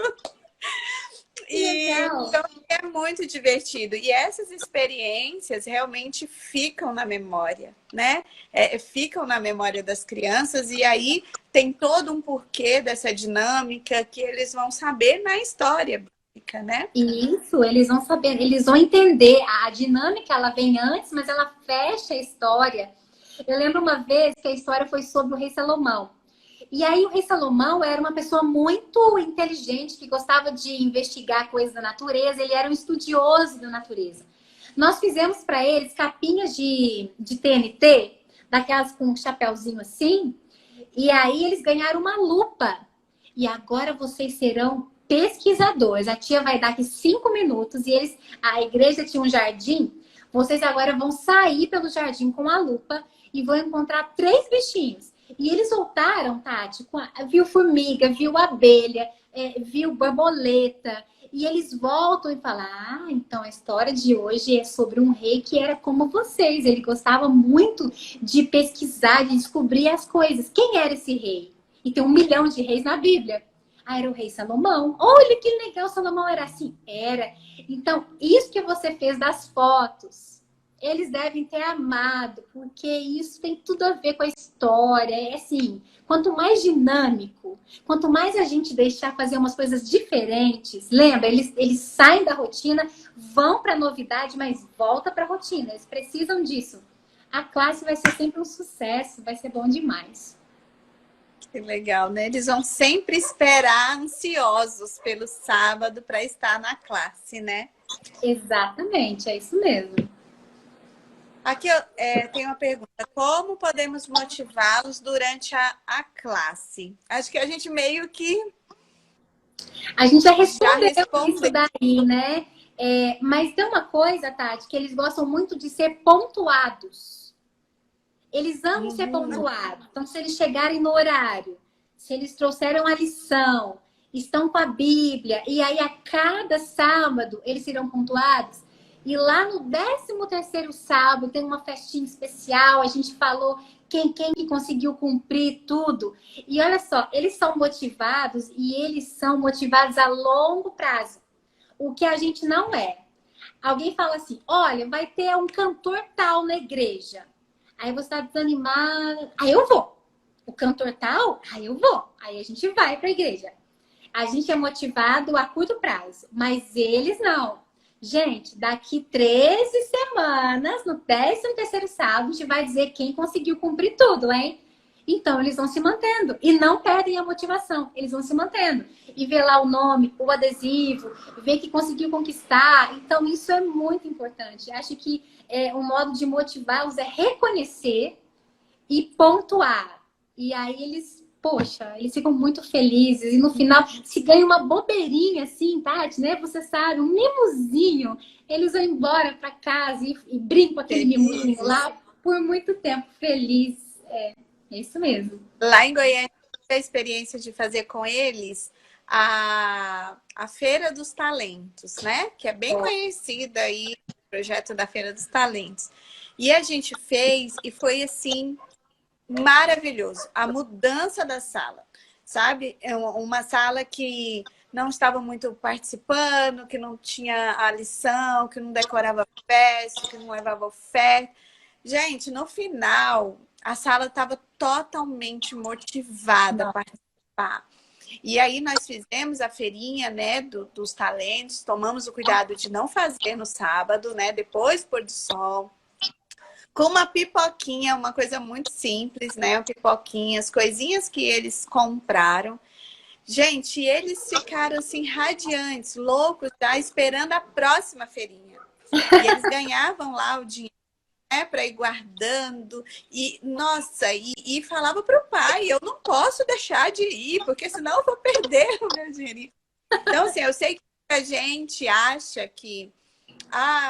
Speaker 2: Que
Speaker 1: E
Speaker 2: legal.
Speaker 1: então, é muito divertido. E essas experiências realmente ficam na memória, né? Ficam na memória das crianças. E aí tem todo um porquê dessa dinâmica que eles vão saber na história bíblica, né?
Speaker 2: Isso, eles vão saber, eles vão entender. A dinâmica, ela vem antes, mas ela fecha a história. Eu lembro uma vez que a história foi sobre o rei Salomão. E aí o rei Salomão era uma pessoa muito inteligente, que gostava de investigar coisas da natureza, ele era um estudioso da natureza. Nós fizemos para eles capinhas de TNT, daquelas com um chapéuzinho assim, e aí eles ganharam uma lupa. E agora vocês serão pesquisadores. A tia vai dar aqui 5 minutos e a igreja tinha um jardim. Vocês agora vão sair pelo jardim com a lupa e vão encontrar 3 bichinhos. E eles voltaram, Tati, viu formiga, viu abelha, viu borboleta. E eles voltam e falam: ah, então a história de hoje é sobre um rei que era como vocês. Ele gostava muito de pesquisar, de descobrir as coisas. Quem era esse rei? E tem 1 milhão de reis na Bíblia. Ah, era o rei Salomão. Olha que legal, Salomão era assim. Era. Então, isso que você fez das fotos, eles devem ter amado, porque isso tem tudo a ver com a história. É assim, quanto mais dinâmico, quanto mais a gente deixar fazer umas coisas diferentes, lembra? Eles saem da rotina, vão para a novidade, mas volta para a rotina. Eles precisam disso. A classe vai ser sempre um sucesso, vai ser bom demais.
Speaker 1: Que legal, né? Eles vão sempre esperar ansiosos pelo sábado para estar na classe, né?
Speaker 2: Exatamente, é isso mesmo.
Speaker 1: Aqui eu tenho uma pergunta. Como podemos motivá-los durante a classe? Acho que a gente meio que
Speaker 2: A gente já
Speaker 1: já
Speaker 2: respondeu isso
Speaker 1: respondeu.
Speaker 2: daí, né? Mas tem uma coisa, Tati, que eles gostam muito de ser pontuados. Eles amam ser pontuados. Então, se eles chegarem no horário, se eles trouxeram a lição, estão com a Bíblia, e aí a cada sábado eles serão pontuados. E lá no 13º sábado tem uma festinha especial, a gente falou quem que conseguiu cumprir tudo. E olha só, eles são motivados e eles são motivados a longo prazo. O que a gente não é. Alguém fala assim, olha, vai ter um cantor tal na igreja. Aí você tá desanimado. Aí eu vou. O cantor tal? Aí eu vou. Aí a gente vai pra igreja. A gente é motivado a curto prazo, mas eles não. Gente, daqui 13 semanas, no 13º sábado, a gente vai dizer quem conseguiu cumprir tudo, hein? Então, eles vão se mantendo e não perdem a motivação. Eles vão se mantendo. E ver lá o nome, o adesivo, ver que conseguiu conquistar. Então, isso é muito importante. Acho que um modo de motivá-los é reconhecer e pontuar. E aí eles, poxa, eles ficam muito felizes. E no final, se ganha uma bobeirinha assim, Tati, né? Você sabe, um mimosinho, eles vão embora para casa e brincam com aquele mimosinho lá por muito tempo. Feliz. É isso mesmo.
Speaker 1: Lá em Goiânia, eu tive a experiência de fazer com eles a Feira dos Talentos, né? Que é bem conhecida aí, o projeto da Feira dos Talentos. E a gente fez e foi assim maravilhoso. A mudança da sala, sabe? É uma sala que não estava muito participando, que não tinha a lição, que não decorava verso, que não levava oferta. Gente, no final, a sala estava totalmente motivada a participar. E aí nós fizemos a feirinha, né, dos talentos, tomamos o cuidado de não fazer no sábado, né, depois do pôr do sol, com uma pipoquinha, uma coisa muito simples, né, uma pipoquinha, as coisinhas que eles compraram. Gente, eles ficaram assim radiantes, loucos, já esperando a próxima feirinha. E eles ganhavam lá o dinheiro, né, para ir guardando. E, nossa, e falava para o pai, eu não posso deixar de ir, porque senão eu vou perder o meu dinheiro. Então, assim, eu sei que a gente acha que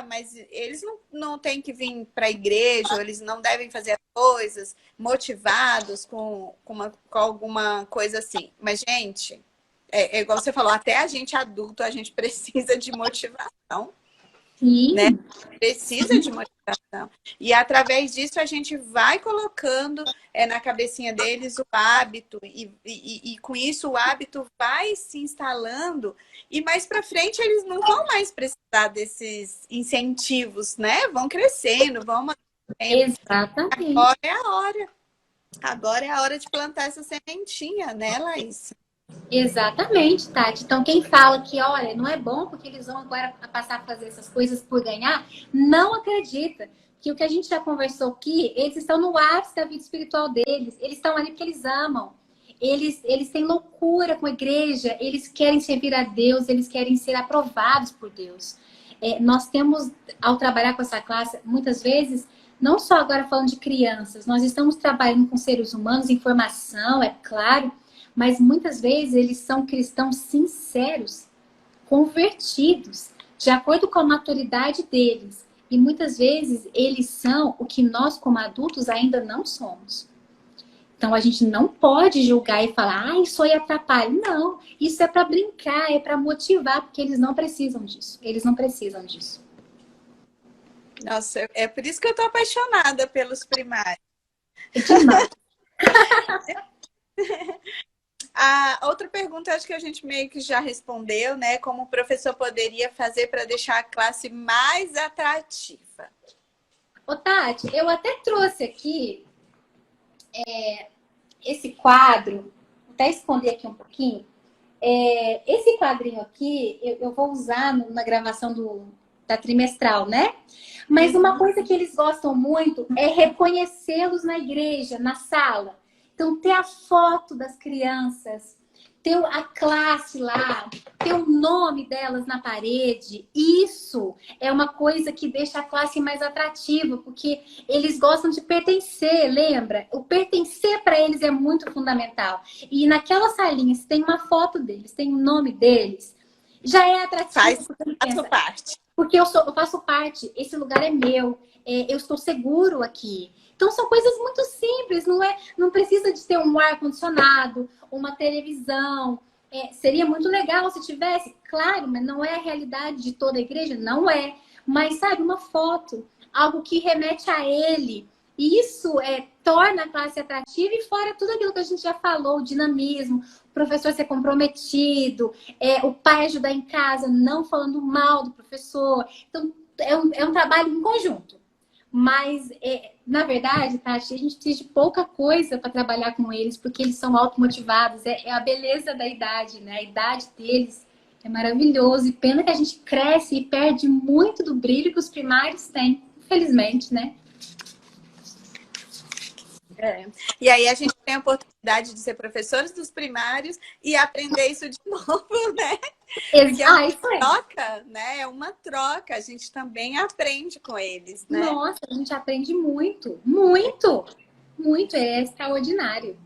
Speaker 1: mas eles não têm que vir para a igreja, ou eles não devem fazer as coisas motivados com alguma coisa assim. Mas, gente, é igual você falou, até a gente adulto, a gente precisa de motivação.
Speaker 2: Sim.
Speaker 1: Né? Precisa de motivação. E através disso a gente vai colocando na cabecinha deles o hábito, e com isso o hábito vai se instalando, e mais para frente eles não vão mais precisar desses incentivos, né? Vão crescendo, vão mantendo.
Speaker 2: Exatamente.
Speaker 1: Agora é a hora. Agora é a hora de plantar essa sementinha, né, Laís?
Speaker 2: Exatamente, Tati. Então, quem fala que, olha, não é bom porque eles vão agora passar a fazer essas coisas por ganhar, não acredita que o que a gente já conversou aqui, eles estão no ápice da vida espiritual deles. Eles estão ali porque eles amam. Eles têm loucura com a igreja, eles querem servir a Deus, eles querem ser aprovados por Deus. Nós temos, ao trabalhar com essa classe, muitas vezes, não só agora falando de crianças, nós estamos trabalhando com seres humanos em formação, é claro, mas muitas vezes eles são cristãos sinceros, convertidos, de acordo com a maturidade deles. E muitas vezes eles são o que nós, como adultos, ainda não somos. Então a gente não pode julgar e falar, isso aí atrapalha. Não, isso é para brincar, é para motivar, porque eles não precisam disso. Eles não precisam disso.
Speaker 1: Nossa, é por isso que eu tô apaixonada pelos primários.
Speaker 2: É demais.
Speaker 1: A outra pergunta, acho que a gente meio que já respondeu, né? Como o professor poderia fazer para deixar a classe mais atrativa?
Speaker 2: Ô, Tati, eu até trouxe aqui esse quadro, vou até esconder aqui um pouquinho. Esse quadrinho aqui, eu vou usar na gravação da trimestral, né? Mas uma coisa que eles gostam muito é reconhecê-los na igreja, na sala. Então, ter a foto das crianças, ter a classe lá, ter o nome delas na parede, isso é uma coisa que deixa a classe mais atrativa, porque eles gostam de pertencer, lembra? O pertencer para eles é muito fundamental. E naquela salinha, se tem uma foto deles, tem o nome deles, já é atrativo.
Speaker 1: Faço parte.
Speaker 2: Porque eu faço parte, esse lugar é meu, eu estou seguro aqui. Então são coisas muito simples, não precisa de ter um ar-condicionado, uma televisão. Seria muito legal se tivesse, claro, mas não é a realidade de toda a igreja, não é. Mas, sabe, uma foto, algo que remete a ele. Isso torna a classe atrativa, e fora tudo aquilo que a gente já falou, o dinamismo, o professor ser comprometido, o pai ajudar em casa, não falando mal do professor. Então, é um trabalho em conjunto. Mas, na verdade, Tati, a gente precisa de pouca coisa para trabalhar com eles, porque eles são automotivados. É a beleza da idade, né? A idade deles é maravilhoso. E pena que a gente cresce e perde muito do brilho que os primários têm, infelizmente, né?
Speaker 1: E aí a gente tem a oportunidade de ser professores dos primários e aprender isso de novo, né? Porque é uma troca, né? É uma troca. A gente também aprende com eles, né?
Speaker 2: Nossa, a gente aprende muito, muito, muito. É extraordinário.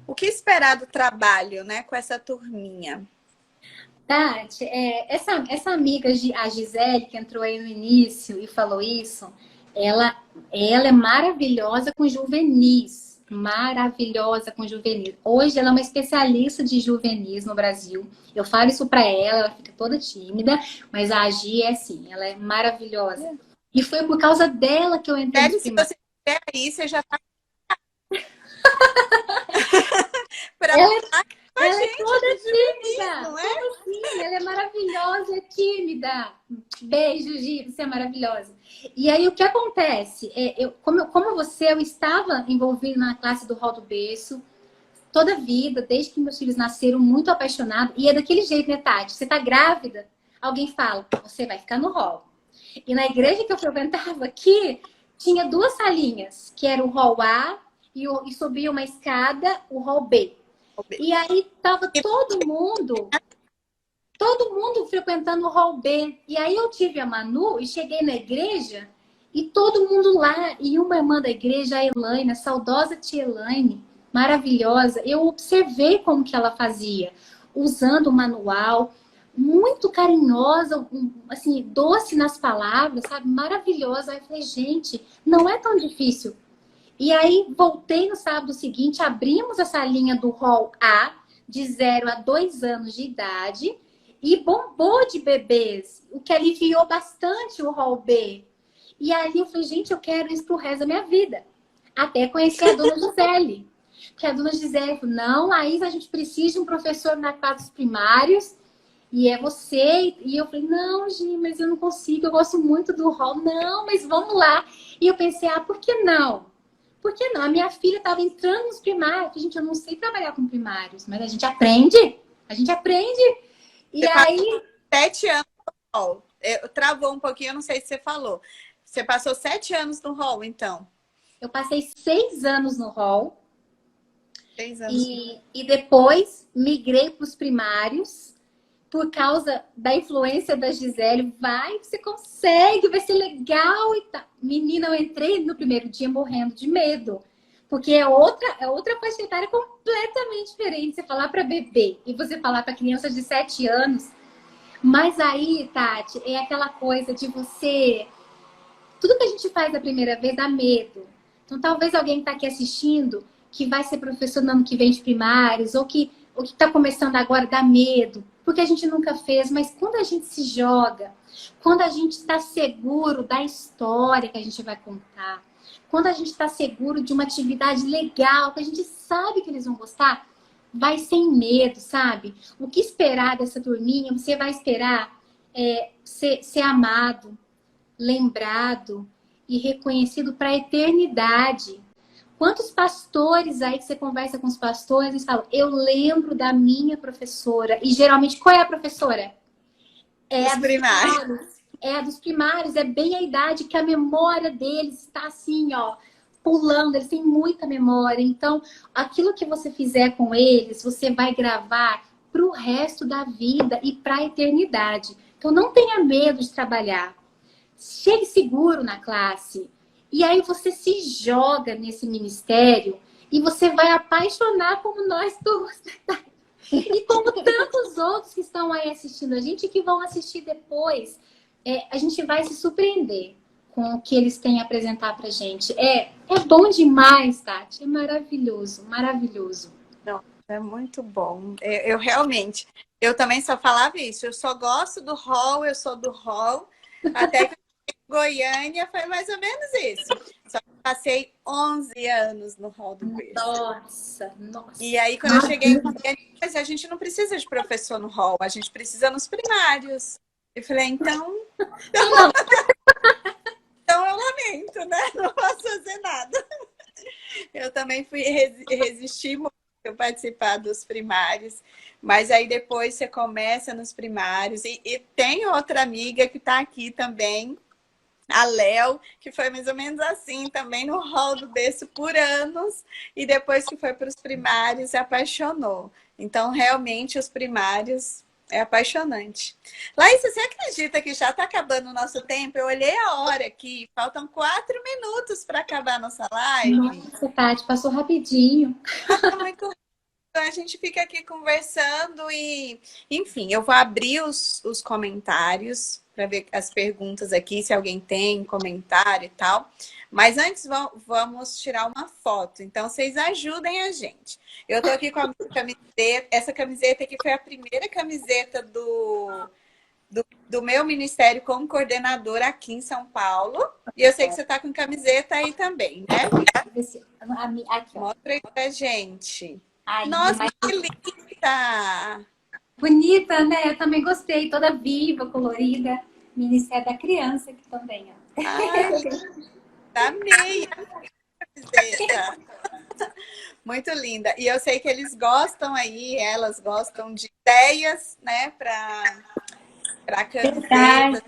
Speaker 1: O que esperar do trabalho, né? Com essa turminha?
Speaker 2: Tati, essa amiga, a Gisele, que entrou aí no início e falou isso, ela é maravilhosa com juvenis. Maravilhosa com juvenis. Hoje ela é uma especialista de juvenis no Brasil. Eu falo isso pra ela fica toda tímida, mas a Gi é assim, ela é maravilhosa. E foi por causa dela que eu entrei no
Speaker 1: primário. Se você estiver aí, você já tá... a
Speaker 2: Ela é
Speaker 1: gente
Speaker 2: toda
Speaker 1: do juvenis,
Speaker 2: tímida.
Speaker 1: não é?
Speaker 2: Como assim? Ela é maravilhosa, é tímida. Beijo, Gi, você é maravilhosa. E aí, o que acontece? Como você, eu estava envolvida na classe do Hall do Berço toda a vida, desde que meus filhos nasceram, muito apaixonada. E é daquele jeito, né, Tati? Você tá grávida, alguém fala, você vai ficar no hall. E na igreja que eu frequentava aqui, tinha duas salinhas, que era o hall A e subia uma escada, o hall B. E aí tava todo mundo frequentando o hall B. E aí eu tive a Manu e cheguei na igreja e todo mundo lá. E uma irmã da igreja, a Elaine, a saudosa tia Elaine, maravilhosa, eu observei como que ela fazia, usando o manual, muito carinhosa, assim, doce nas palavras, sabe? Maravilhosa. Aí eu falei, gente, não é tão difícil. E aí voltei no sábado seguinte, abrimos a salinha do hall A, de 0 a 2 anos de idade, e bombou de bebês, o que aliviou bastante o hall B. E aí eu falei, gente, eu quero isso pro resto da minha vida. Até conhecer a dona Gisele. Porque a dona Gisele falou, não, Laís, a gente precisa de um professor na classe dos primários, e é você. E eu falei, não, Gi, mas eu não consigo, eu gosto muito do hall. Não, mas vamos lá. E eu pensei, por que não? Por que não? A minha filha estava entrando nos primários. Gente, eu não sei trabalhar com primários, mas a gente aprende. A gente aprende. E
Speaker 1: Você
Speaker 2: aí...
Speaker 1: 7 anos no hall. Travou um pouquinho, eu não sei se você falou. Você passou 7 anos no hall, então?
Speaker 2: Eu passei 6 anos no hall.
Speaker 1: 6 anos.
Speaker 2: E depois migrei para os primários por causa da influência da Gisele. Vai, você consegue, vai ser legal e tal. Menina, eu entrei no primeiro dia morrendo de medo. Porque é outra faixa etária completamente diferente. Você falar para bebê e você falar para crianças de 7 anos. Mas aí, Tati, é aquela coisa de você... Tudo que a gente faz a primeira vez dá medo. Então, talvez alguém que está aqui assistindo, que vai ser professor no ano que vem de primários, ou que está começando agora, dá medo, porque a gente nunca fez. Mas quando a gente se joga, quando a gente está seguro da história que a gente vai contar, quando a gente está seguro de uma atividade legal, que a gente sabe que eles vão gostar, vai sem medo, sabe? O que esperar dessa turminha? Você vai esperar ser amado, lembrado e reconhecido para a eternidade. Quantos pastores aí que você conversa com os pastores e falam, eu lembro da minha professora. E geralmente, qual é a professora? É a dos primários. É a dos primários, é bem a idade que a memória deles está assim, ó, pulando, eles têm muita memória. Então, aquilo que você fizer com eles, você vai gravar para o resto da vida e para a eternidade. Então, não tenha medo de trabalhar. Chegue seguro na classe. E aí você se joga nesse ministério e você vai apaixonar como nós todos. E como tantos outros que estão aí assistindo a gente e que vão assistir depois. A gente vai se surpreender com o que eles têm a apresentar pra gente. É bom demais, Tati. É maravilhoso, maravilhoso.
Speaker 1: Não, é muito bom. Eu realmente, eu também só falava isso. Eu só gosto do hall, eu sou do hall. Até que Goiânia foi mais ou menos isso. Só que passei 11 anos no hall do berço.
Speaker 2: Nossa.
Speaker 1: E aí, quando eu cheguei em Goiânia, a gente não precisa de professor no hall, a gente precisa nos primários. Eu falei, então eu lamento, né? Não posso fazer nada. Eu também resisti muito a participar dos primários, mas aí depois você começa nos primários. E tem outra amiga que está aqui também, a Léo, que foi mais ou menos assim, também no hall do berço por anos, e depois que foi para os primários, se apaixonou. Então, realmente, os primários é apaixonante. Laís, você acredita que já está acabando o nosso tempo? Eu olhei a hora aqui, faltam 4 minutos para acabar a nossa live.
Speaker 2: Nossa, Tati, passou rapidinho.
Speaker 1: Muito a gente fica aqui conversando e, enfim, eu vou abrir os comentários para ver as perguntas aqui, se alguém tem comentário e tal. Mas antes, vamos tirar uma foto. Então, vocês ajudem a gente. Eu tô aqui com a camiseta. Essa camiseta aqui foi a primeira camiseta do meu ministério como coordenadora aqui em São Paulo. E eu sei que você tá com camiseta aí também, né?
Speaker 2: Aqui, ó.
Speaker 1: Mostra aí pra gente.
Speaker 2: Aí,
Speaker 1: Nossa, que lindo! bonita!
Speaker 2: Bonita, né? Eu também gostei, toda viva, colorida. Ministério da Criança aqui também, ó.
Speaker 1: Ai, amei a camiseta. Muito linda. E eu sei que eles gostam aí, elas gostam de ideias, né, para
Speaker 2: Verdade.
Speaker 1: camiseta,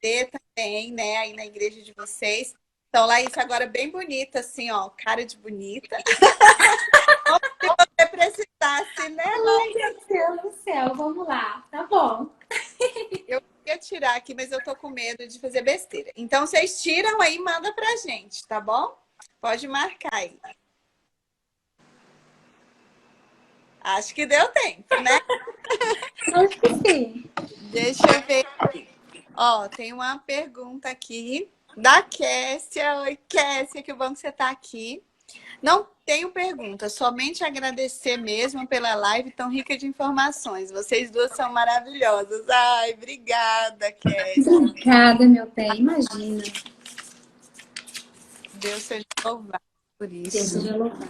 Speaker 1: ter também, né, aí na igreja de vocês. Então, Laís, agora bem bonita, assim, ó, cara de bonita. Como se você precisasse, né,
Speaker 2: Ai, meu Deus do céu, vamos lá. Tá bom.
Speaker 1: Eu ia tirar aqui, mas eu tô com medo de fazer besteira. Então, vocês tiram aí e mandam pra gente, tá bom? Pode marcar aí. Acho que deu tempo, né?
Speaker 2: Acho que sim.
Speaker 1: Deixa eu ver. Ó, tem uma pergunta aqui da Kessia. Oi, Kessia, que bom que você tá aqui. Não tenho pergunta, somente agradecer mesmo pela live tão rica de informações. Vocês duas são maravilhosas. Ai, obrigada, Kessia.
Speaker 2: Obrigada, meu bem. Imagina.
Speaker 1: Deus seja louvado por
Speaker 2: Deus
Speaker 1: isso.
Speaker 2: seja louvado.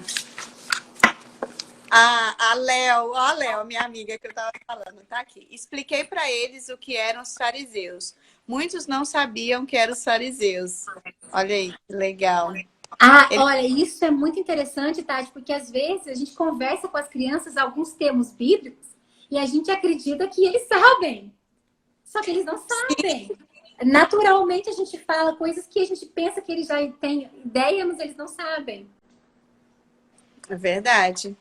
Speaker 1: A Léo, ó a Léo, minha amiga que eu estava falando, tá aqui. Expliquei para eles o que eram os fariseus. Muitos não sabiam que eram os fariseus. Olha aí, que legal.
Speaker 2: Ah, olha, isso é muito interessante, Tati, porque às vezes a gente conversa com as crianças alguns termos bíblicos e a gente acredita que eles sabem. Só que eles não sabem. Naturalmente a gente fala coisas que a gente pensa que eles já têm ideia, mas eles não sabem.
Speaker 1: É verdade.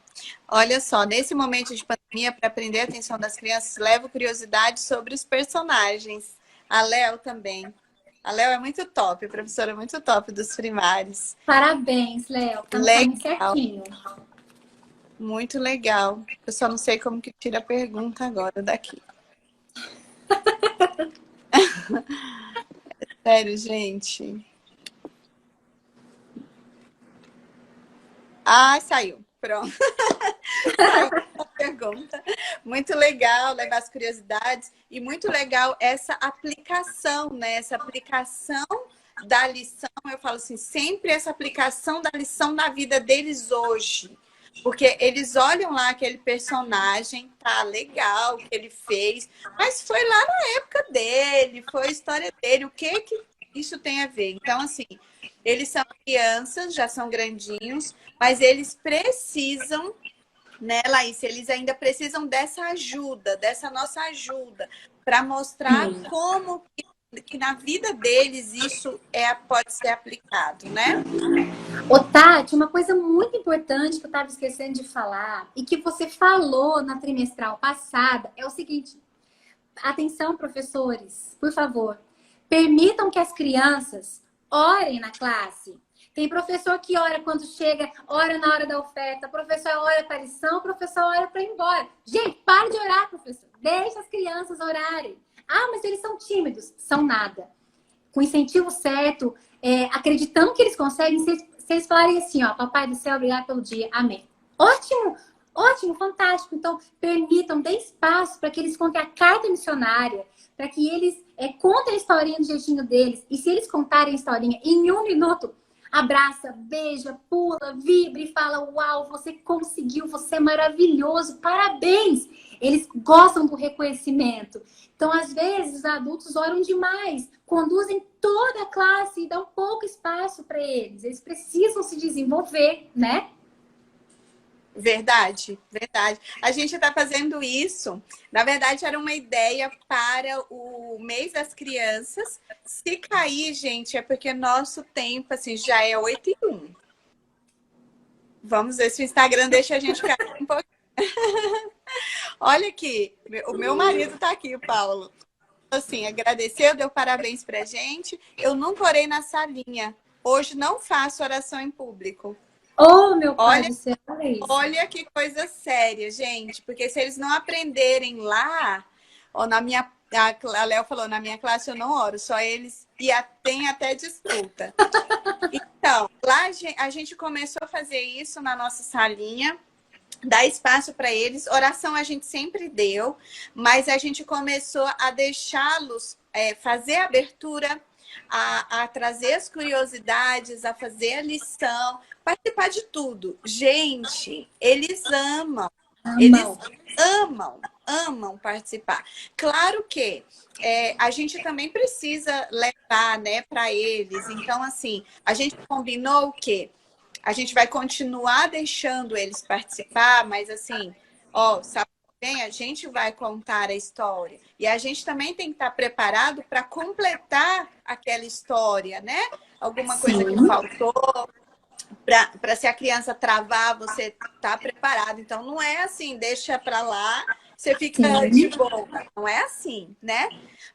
Speaker 1: Olha só, nesse momento de pandemia, para prender a atenção das crianças, levo curiosidade sobre os personagens. A Léo também. A Léo é muito top, professora muito top dos primários.
Speaker 2: Parabéns, Léo. Tá no caminho certinho.
Speaker 1: Muito legal. Eu só não sei como que tira a pergunta agora daqui. Sério, gente. Ah, saiu. Pronto. Saiu a pergunta. Muito legal levar as curiosidades e muito legal essa aplicação, né? Essa aplicação da lição. Eu falo assim, sempre essa aplicação da lição na vida deles hoje. Porque eles olham lá aquele personagem, tá legal o que ele fez, mas foi lá na época dele, foi a história dele, o que que isso tem a ver? Então, assim, eles são crianças, já são grandinhos, mas eles precisam, né, Laís? Eles ainda precisam dessa ajuda, dessa nossa ajuda, para mostrar como que na vida deles isso pode ser aplicado, né?
Speaker 2: Ô, Tati, uma coisa muito importante que eu estava esquecendo de falar e que você falou na trimestral passada é o seguinte: atenção, professores, por favor, permitam que as crianças orem na classe. Tem professor que ora quando chega, ora na hora da oferta, professor ora para a lição, professor ora para ir embora. Gente, para de orar, professor. Deixa as crianças orarem. Ah, mas eles são tímidos. São nada. Com o incentivo certo, acreditando que eles conseguem, se eles falarem assim, ó, Papai do céu, obrigado pelo dia, amém. Ótimo, ótimo, fantástico. Então, permitam, dê espaço para que eles contem a carta missionária, para que eles contem a historinha do jeitinho deles. E se eles contarem a historinha em 1 minuto, abraça, beija, pula, vibra e fala, uau, você conseguiu, você é maravilhoso, parabéns. Eles gostam do reconhecimento. Então, às vezes, os adultos oram demais, conduzem toda a classe e dão pouco espaço para eles. Eles precisam se desenvolver, né?
Speaker 1: Verdade, verdade. A gente está fazendo isso. Na verdade, era uma ideia para o mês das crianças. Se cair, gente, é porque nosso tempo assim, já é 8h01. Vamos ver se o Instagram deixa a gente cair um pouquinho. Olha aqui, o meu marido está aqui, o Paulo. Assim, agradeceu, deu parabéns pra gente. Eu nunca orei na salinha. Hoje não faço oração em público.
Speaker 2: Oh, meu pai do céu, olha isso.
Speaker 1: Olha que coisa séria, gente. Porque se eles não aprenderem lá, ou a Léo falou, na minha classe eu não oro, só eles, e tem até disputa. Então, lá a gente começou a fazer isso na nossa salinha, dar espaço para eles. Oração a gente sempre deu, mas a gente começou a deixá-los fazer a abertura, a trazer as curiosidades, a fazer a lição, participar de tudo. Gente, eles amam. Eles
Speaker 2: Amam.
Speaker 1: amam participar. Claro que a gente também precisa levar, né, para eles. Então, assim, a gente combinou o quê? A gente vai continuar deixando eles participar, mas assim, ó, sabe bem, a gente vai contar a história. E a gente também tem que estar preparado para completar aquela história, né? Alguma coisa que
Speaker 2: Sim.
Speaker 1: faltou, para se a criança travar, você tá preparado. Então, não é assim, deixa para lá, você fica de
Speaker 2: Sim.
Speaker 1: boa. Não é assim, né?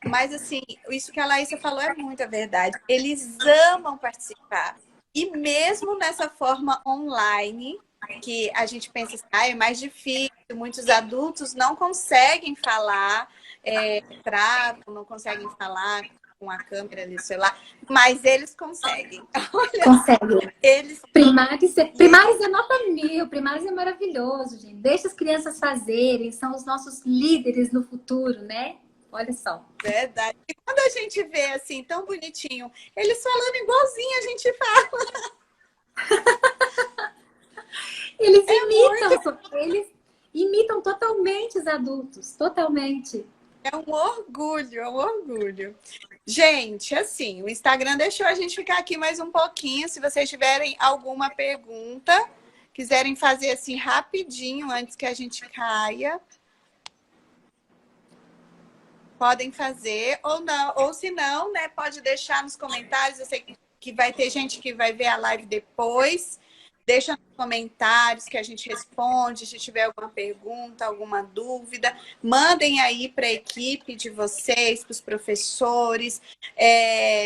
Speaker 1: Mas, assim, isso que a Laísa falou é muita verdade. Eles amam participar. E mesmo nessa forma online, que a gente pensa assim, é mais difícil, muitos adultos não conseguem falar, travam, não conseguem falar com a câmera ali, sei lá, mas eles conseguem. Olha só,
Speaker 2: Consegue.
Speaker 1: eles
Speaker 2: Primários é nota mil, primários é maravilhoso, gente. Deixa as crianças fazerem, são os nossos líderes no futuro, né? Olha só.
Speaker 1: verdade. E quando a gente vê assim, tão bonitinho, eles falando igualzinho a gente fala.
Speaker 2: Eles
Speaker 1: É muito,
Speaker 2: imitam totalmente os adultos, totalmente.
Speaker 1: é um orgulho, é um orgulho. Gente, assim, o Instagram deixou a gente ficar aqui mais um pouquinho. Se vocês tiverem alguma pergunta, quiserem fazer assim rapidinho antes que a gente caia, podem fazer ou não, ou se não, né, pode deixar nos comentários. Eu sei que vai ter gente que vai ver a live depois. Deixa nos comentários que a gente responde. Se tiver alguma pergunta, alguma dúvida, mandem aí para a equipe de vocês, para os professores.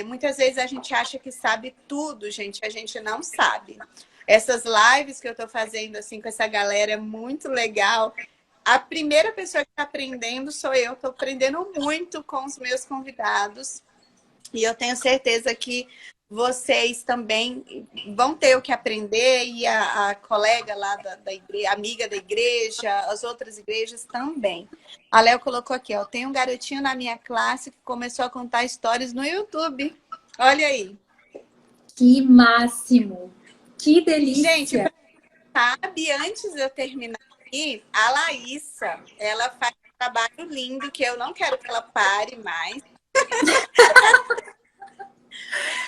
Speaker 1: Muitas vezes a gente acha que sabe tudo, gente. A gente não sabe. Essas lives que eu estou fazendo assim com essa galera é muito legal. A primeira pessoa que está aprendendo sou eu. Estou aprendendo muito com os meus convidados. E eu tenho certeza que vocês também vão ter o que aprender. E a colega lá da igreja, amiga da igreja, as outras igrejas também. A Léo colocou aqui, ó. Tem um garotinho na minha classe que começou a contar histórias no YouTube. Olha aí.
Speaker 2: Que máximo! Que
Speaker 1: Gente,
Speaker 2: delícia!
Speaker 1: sabe, antes de eu terminar aqui, a Laísa, ela faz um trabalho lindo que eu não quero que ela pare mais,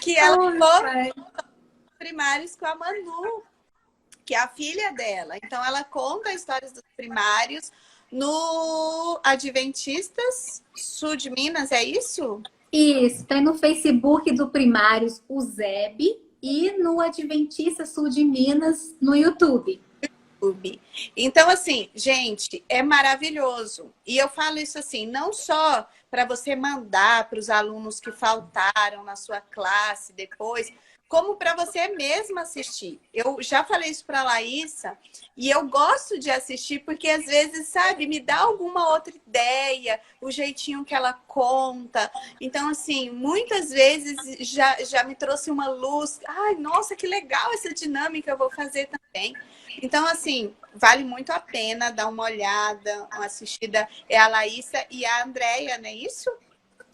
Speaker 1: que ela
Speaker 2: Ai,
Speaker 1: for
Speaker 2: pai.
Speaker 1: primários com a Manu, que é a filha dela. Então, ela conta histórias dos primários no Adventistas Sul de Minas, é isso?
Speaker 2: Isso, tem no Facebook do Primários o Zeb e no Adventista Sul de Minas no YouTube.
Speaker 1: YouTube. Então, assim, gente, é maravilhoso. E eu falo isso assim, não só para você mandar para os alunos que faltaram na sua classe depois, como para você mesma assistir. Eu já falei isso para a Laísa, e eu gosto de assistir porque às vezes, sabe, me dá alguma outra ideia, o jeitinho que ela conta. Então, assim, muitas vezes já me trouxe uma luz. Ai, nossa, que legal essa dinâmica, eu vou fazer também. Então, assim, vale muito a pena dar uma olhada, uma assistida. É a Laísa e a Andréia, não é isso?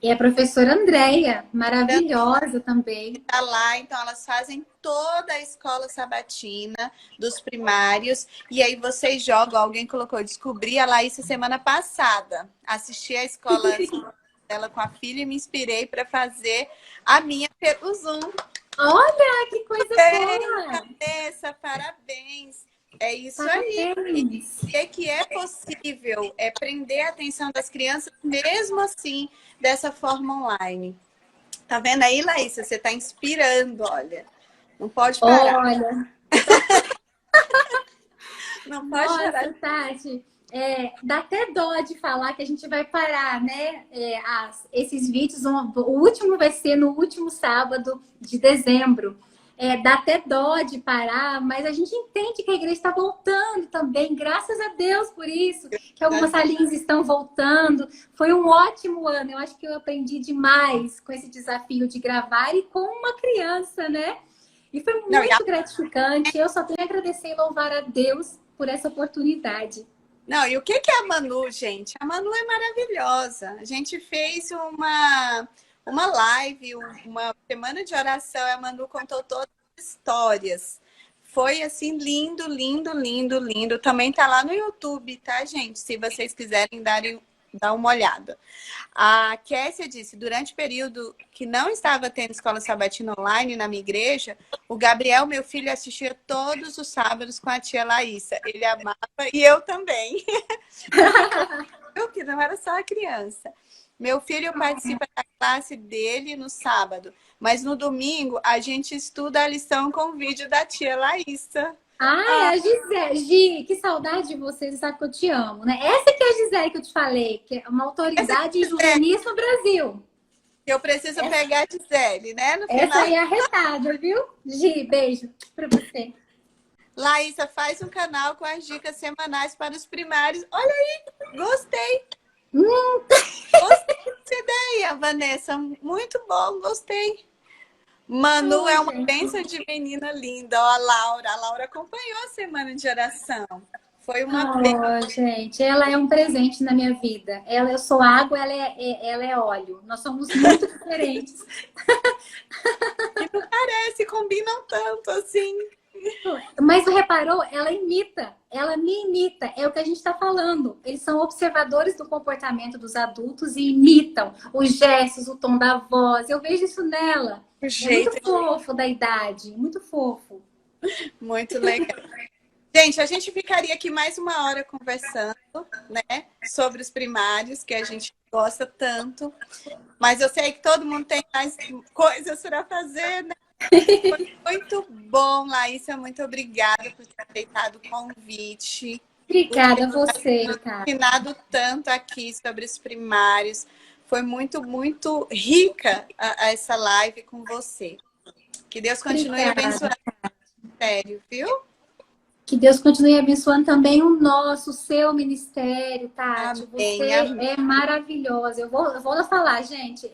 Speaker 2: E a professora Andréia, maravilhosa também.
Speaker 1: Tá lá, então elas fazem toda a escola sabatina dos primários. E aí vocês jogam, alguém colocou, descobri a Laísa semana passada. Assisti a escola dela com a filha e me inspirei para fazer a minha pelo Zoom.
Speaker 2: Olha, que coisa
Speaker 1: Bem,
Speaker 2: boa!
Speaker 1: cabeça, parabéns. É isso aí.
Speaker 2: Parabéns!
Speaker 1: Que é possível prender a atenção das crianças, mesmo assim, dessa forma online. Tá vendo aí, Laísa? Você está inspirando, olha. Não pode parar.
Speaker 2: Olha,
Speaker 1: Não pode parar.
Speaker 2: nossa, Tati, dá até dó de falar que a gente vai parar, né? Esses vídeos, o último vai ser no último sábado de dezembro. Dá até dó de parar, mas a gente entende que a igreja está voltando também, graças a Deus por isso, que algumas salinhas estão voltando. Foi um ótimo ano, eu acho que eu aprendi demais com esse desafio de gravar e com uma criança, né? E foi
Speaker 1: Não,
Speaker 2: muito gratificante. Eu só tenho a agradecer e louvar a Deus por essa oportunidade.
Speaker 1: não, e o que é a Manu, gente? A Manu é maravilhosa. A gente fez uma live, uma semana de oração, e a Manu contou todas as histórias. foi assim lindo, lindo, lindo, lindo. Também tá lá no YouTube, tá, gente? Se vocês quiserem dar uma olhada. A Kessia disse, durante o período que não estava tendo escola sabatina online na minha igreja, o Gabriel, meu filho, assistia todos os sábados com a tia Laísa. Ele amava e eu também. Eu que não era só a criança. Meu filho participa da classe dele no sábado, mas no domingo a gente estuda a lição com o vídeo da tia Laísa.
Speaker 2: Ah, é a Gisele. Gi, que saudade de você, você sabe que eu te amo, né? Essa que é a Gisele que eu te falei, que é uma autoridade em juvenis no Brasil.
Speaker 1: Eu preciso pegar a Gisele, né? No
Speaker 2: Essa
Speaker 1: final.
Speaker 2: aí é arretada, viu? Gi, beijo pra você.
Speaker 1: Laísa, faz um canal com as dicas semanais para os primários. Olha aí, gostei. Gostei dessa ideia, Vanessa. Muito bom, gostei. Manu é uma bênção de menina linda. Ó, a Laura acompanhou a semana de oração. Foi uma bênção.
Speaker 2: Gente, ela é um presente na minha vida. Eu sou água, ela é óleo. Nós somos muito diferentes.
Speaker 1: E não parece, combinam tanto assim.
Speaker 2: Mas reparou? Ela me imita. É o que a gente está falando. Eles são observadores do comportamento dos adultos e imitam os gestos, o tom da voz. Eu vejo isso nela.
Speaker 1: O
Speaker 2: É
Speaker 1: jeito
Speaker 2: muito fofo da idade, muito fofo.
Speaker 1: Muito legal. Gente, a gente ficaria aqui mais uma hora conversando, né, sobre os primários, que a gente gosta tanto. Mas eu sei que todo mundo tem mais coisas para fazer, né? Foi muito bom, Laísa. Muito obrigada por ter aceitado o convite.
Speaker 2: Obrigada a você, Ricardo.
Speaker 1: Ensinado tanto aqui sobre os primários. Foi muito, muito rica essa live com você. Que Deus continue abençoando o ministério, viu?
Speaker 2: Que Deus continue abençoando também o seu ministério, Tati.
Speaker 1: Amém,
Speaker 2: você
Speaker 1: amém.
Speaker 2: é maravilhosa. Eu vou falar, gente,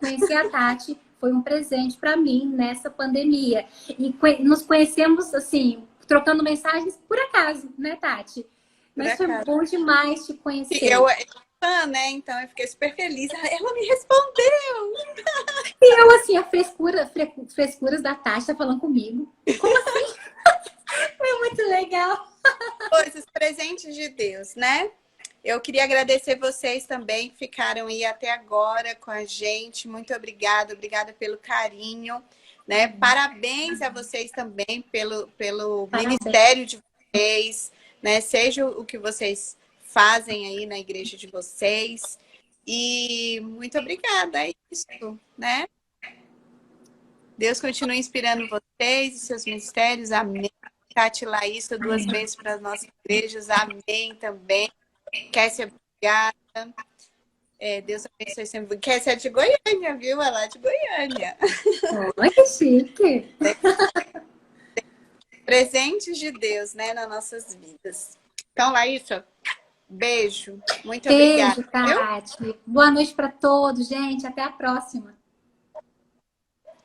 Speaker 2: conhecer a Tati foi um presente para mim nessa pandemia. E nos conhecemos, assim, trocando mensagens por acaso, né, Tati? Mas foi bom demais te conhecer.
Speaker 1: Eu fã, né? Então eu fiquei super feliz. Ela me respondeu!
Speaker 2: E eu, assim, a frescuras da Tati tá falando comigo. Como assim? Foi muito legal.
Speaker 1: Coisas, presentes de Deus, né? Eu queria agradecer vocês também que ficaram aí até agora com a gente. Muito obrigada, obrigada pelo carinho, né? Parabéns a vocês também pelo ministério de vocês, né? Seja o que vocês fazem aí na igreja de vocês. E muito obrigada, é isso, né? Deus continue inspirando vocês e seus ministérios. Amém. Tati e Laísa, 2 vezes para as nossas igrejas. Amém também. Kessia, obrigada. Deus abençoe sempre. Kessia é de Goiânia, viu? Ela é de Goiânia.
Speaker 2: Olha que chique.
Speaker 1: Presentes de Deus, né, nas nossas vidas. Então, Laísa, beijo. Muito
Speaker 2: beijo,
Speaker 1: obrigada.
Speaker 2: Tati. Viu? Boa noite para todos, gente. Até a próxima.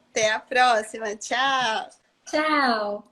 Speaker 1: Até a próxima. Tchau.
Speaker 2: Tchau.